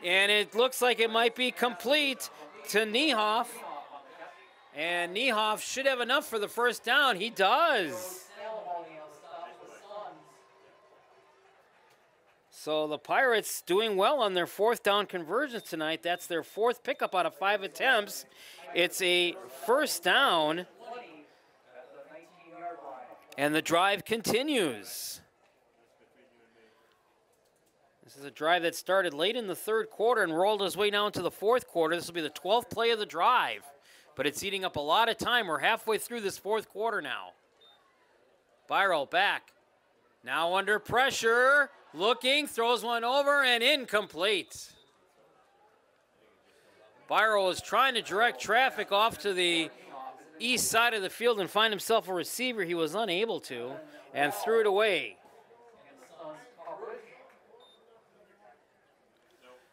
And it looks like it might be complete to Niehoff. And Niehoff should have enough for the 1st down. He does. So the Pirates doing well on their 4th down conversions tonight. That's their 4th pickup out of 5 attempts. It's a 1st down. And the drive continues. This is a drive that started late in the 3rd quarter and rolled his way down to the 4th quarter. This will be the 12th play of the drive, but it's eating up a lot of time. We're halfway through this 4th quarter now. Byro back. Now under pressure, looking, throws one over and incomplete. Byro is trying to direct traffic off to the east side of the field and find himself a receiver. He was unable to and threw it away.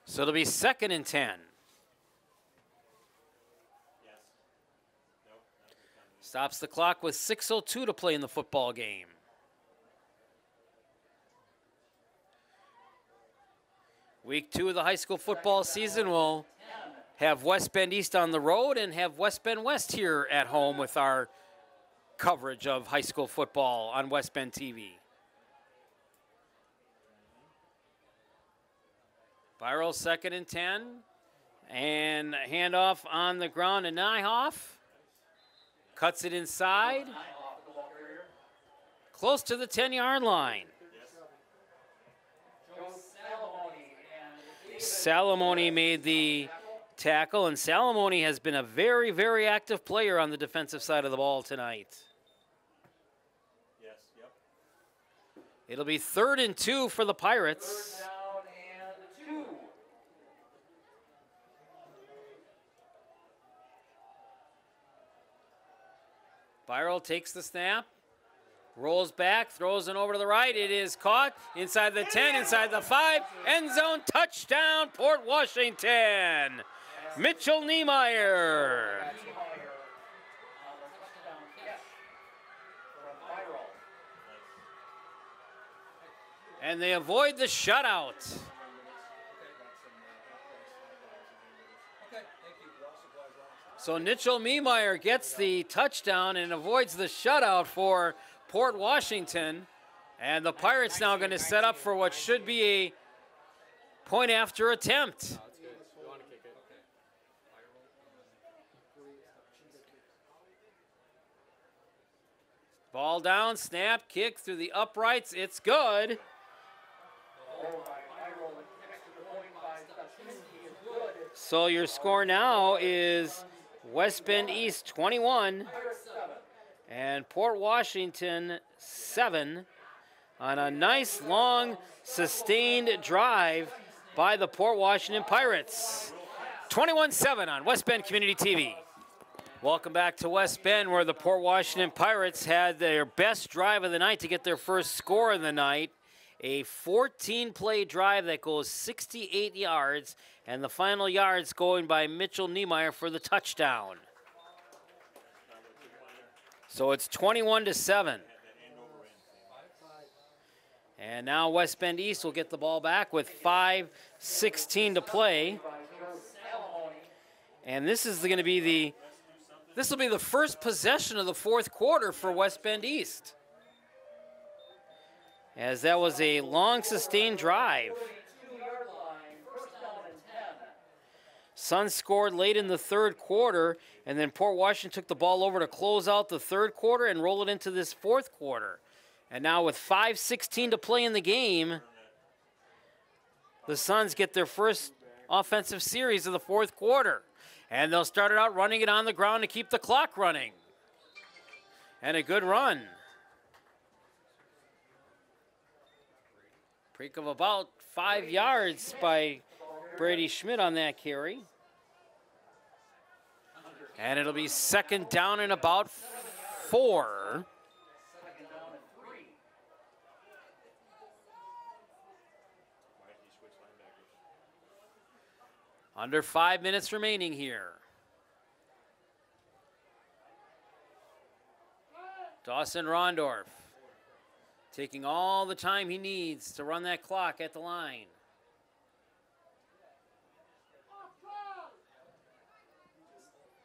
So it'll be 2nd and 10. Stops the clock with 6:02 to play in the football game. Week 2 of the high school football season will have West Bend East on the road and have West Bend West here at home with our coverage of high school football on West Bend TV. Viral 2nd and 10. And handoff on the ground to Nyhoff. Cuts it inside. Close to the 10-yard line. Salamone made the tackle, and Salamone has been a very, very active player on the defensive side of the ball tonight. Yes, yep. It'll be 3rd and 2 for the Pirates. Viral takes the snap, rolls back, throws it over to the right. It is caught inside the 10, inside the 5. End zone touchdown, Port Washington. Mitchell Niemeyer. And they avoid the shutout. So Mitchell Niemeyer gets the touchdown and avoids the shutout for Port Washington. And the Pirates now going to set up for what should be a point after attempt. Ball down, snap, kick through the uprights. It's good. So your score now is West Bend East 21 and Port Washington 7 on a nice long sustained drive by the Port Washington Pirates. 21-7 on West Bend Community TV. Welcome back to West Bend, where the Port Washington Pirates had their best drive of the night to get their first score of the night. A 14-play drive that goes 68 yards, and the final yards going by Mitchell Niemeyer for the touchdown. So it's 21-7. And now West Bend East will get the ball back with 5:16 to play. And this is going to be this will be the first possession of the fourth quarter for West Bend East, as that was a long sustained drive. Suns scored late in the third quarter, and then Port Washington took the ball over to close out the third quarter and roll it into this fourth quarter. And now with 5:16 to play in the game, the Suns get their first offensive series of the fourth quarter. And they'll start it out running it on the ground to keep the clock running. And a good run. Break of about 5 yards by Brady Schmidt on that carry. And it'll be 2nd down and about 4. Under 5 minutes remaining here. Dawson Rondorf taking all the time he needs to run that clock at the line.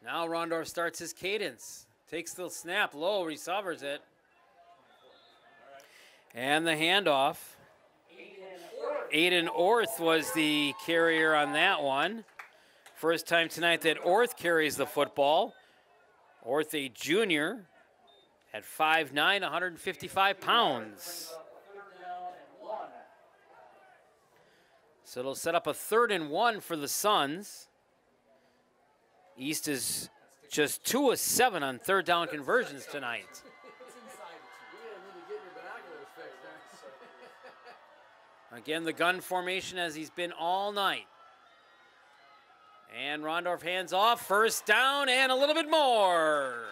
Now Rondorf starts his cadence. Takes the snap low, recovers it. And the handoff. Aiden Orth was the carrier on that one. First time tonight that Orth carries the football. Orth, a junior, at 5'9", 155 pounds. So it'll set up a 3rd and 1 for the Suns. East is just 2 of 7 on 3rd down conversions tonight. Again, the gun formation as he's been all night. And Rondorf hands off, 1st down and a little bit more.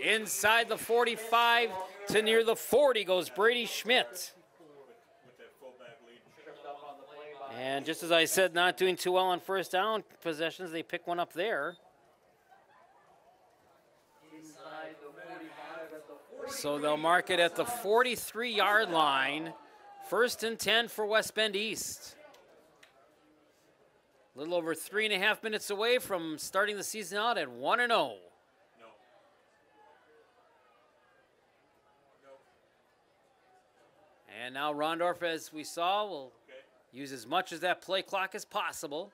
Inside the 45 to near the 40 goes Brady Schmidt. And just as I said, not doing too well on 1st down possessions, they pick one up there. So they'll mark it at the 43-yard line. 1st and 10 for West Bend East. A little over 3.5 minutes away from starting the season out at 1-0. And now Rondorf, as we saw, will use as much of that play clock as possible.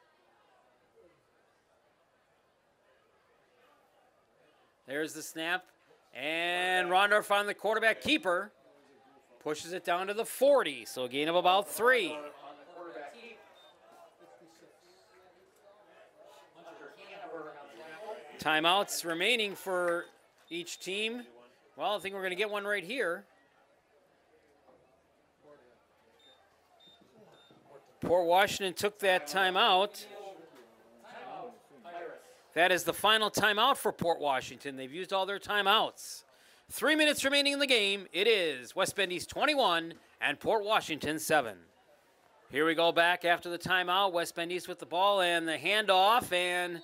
There's the snap. And Rondorf on the quarterback keeper. Pushes it down to the 40, so a gain of about 3. Timeouts remaining for each team. Well, I think we're going to get one right here. Port Washington took that timeout. That is the final timeout for Port Washington. They've used all their timeouts. 3 minutes remaining in the game. It is West Bend East 21 and Port Washington 7. Here we go back after the timeout. West Bend East with the ball and the handoff, and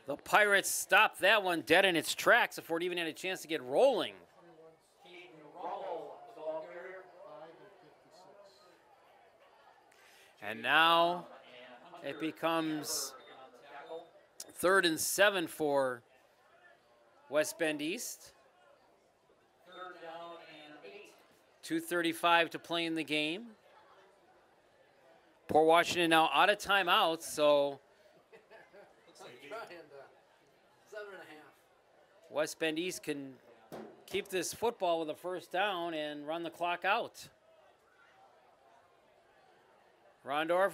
the Pirates stopped that one dead in its tracks before it even had a chance to get rolling. And now it becomes 3rd and 7 for West Bend East. 2:35 to play in the game. Port Washington now out of timeouts, so 7.5. West Bend East can keep this football with a first down and run the clock out. Rondorf,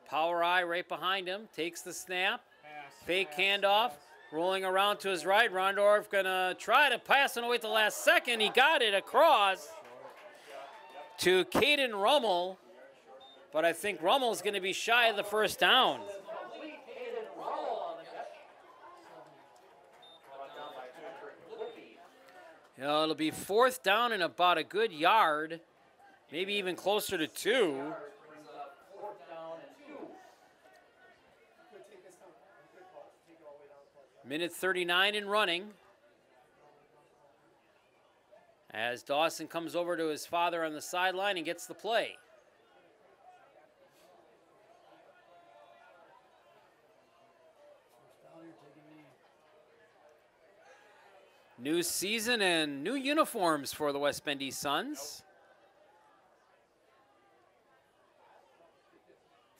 power eye right behind him, takes the snap, fake handoff, rolling around to his right. Rondorf gonna try to pass and away at the last second. He got it across to Caden Rummel, but I think Rummel's gonna be shy of the first down. You know, it'll be 4th down and about a good yard, maybe even closer to 2. Minute 39 in running. As Dawson comes over to his father on the sideline and gets the play. New season and new uniforms for the West Bend East Suns.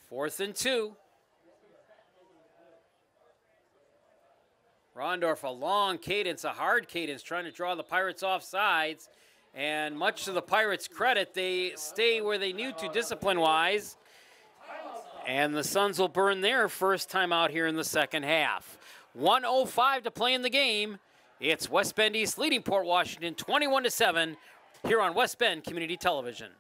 4th and 2. Rondorf, a long cadence, a hard cadence, trying to draw the Pirates off sides. And much to the Pirates' credit, they stay where they need to discipline-wise. And the Suns will burn their first time out here in the second half. 1:05 to play in the game. It's West Bend East leading Port Washington 21-7 here on West Bend Community Television.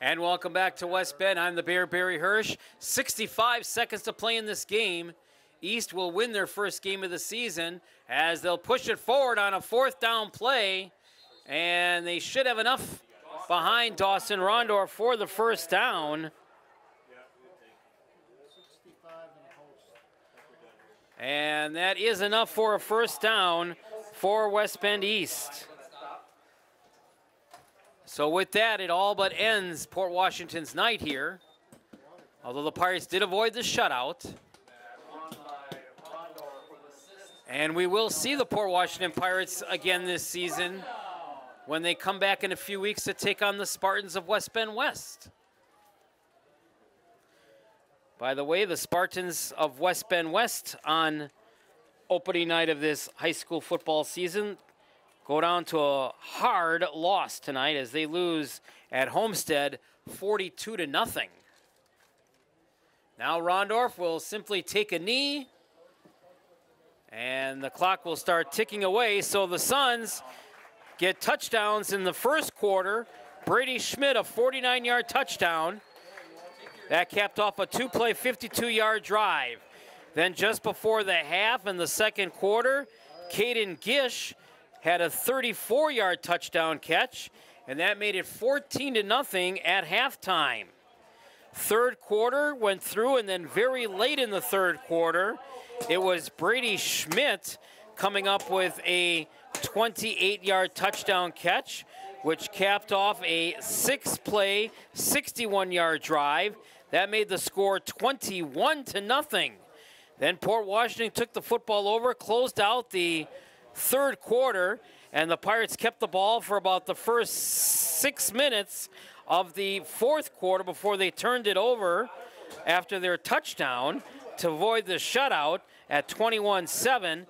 And welcome back to West Bend. I'm the Bear, Barry Hirsch. 65 seconds to play in this game. East will win their first game of the season as they'll push it forward on a 4th down play. And they should have enough behind Dawson Rondorf for the first down. And that is enough for a first down for West Bend East. So with that, it all but ends Port Washington's night here. Although the Pirates did avoid the shutout. And we will see the Port Washington Pirates again this season when they come back in a few weeks to take on the Spartans of West Bend West. By the way, the Spartans of West Bend West on opening night of this high school football season go down to a hard loss tonight as they lose at Homestead 42-0. Now Rondorf will simply take a knee and the clock will start ticking away. So the Suns get touchdowns in the first quarter. Brady Schmidt, a 49-yard touchdown. That capped off a 2-play, 52-yard drive. Then just before the half in the second quarter, Caden Gish had a 34-yard touchdown catch, and that made it 14-0 at halftime. Third quarter went through, and then very late in the third quarter, it was Brady Schmidt coming up with a 28-yard touchdown catch, which capped off a 6-play, 61-yard drive. That made the score 21-0. Then Port Washington took the football over, closed out the third quarter, and the Pirates kept the ball for about the first 6 minutes of the fourth quarter before they turned it over after their touchdown to avoid the shutout at 21-7.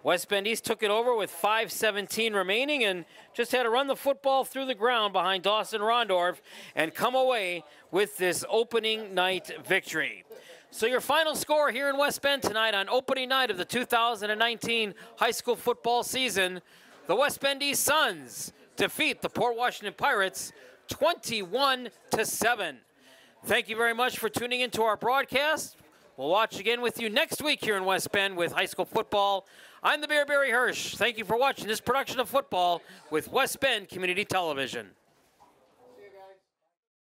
West Bend East took it over with 5:17 remaining and just had to run the football through the ground behind Dawson Rondorf and come away with this opening night victory. So your final score here in West Bend tonight on opening night of the 2019 high school football season, the West Bend East Suns defeat the Port Washington Pirates 21-7. Thank you very much for tuning into our broadcast. We'll watch again with you next week here in West Bend with high school football. I'm the Bear Barry Hirsch. Thank you for watching this production of football with West Bend Community Television.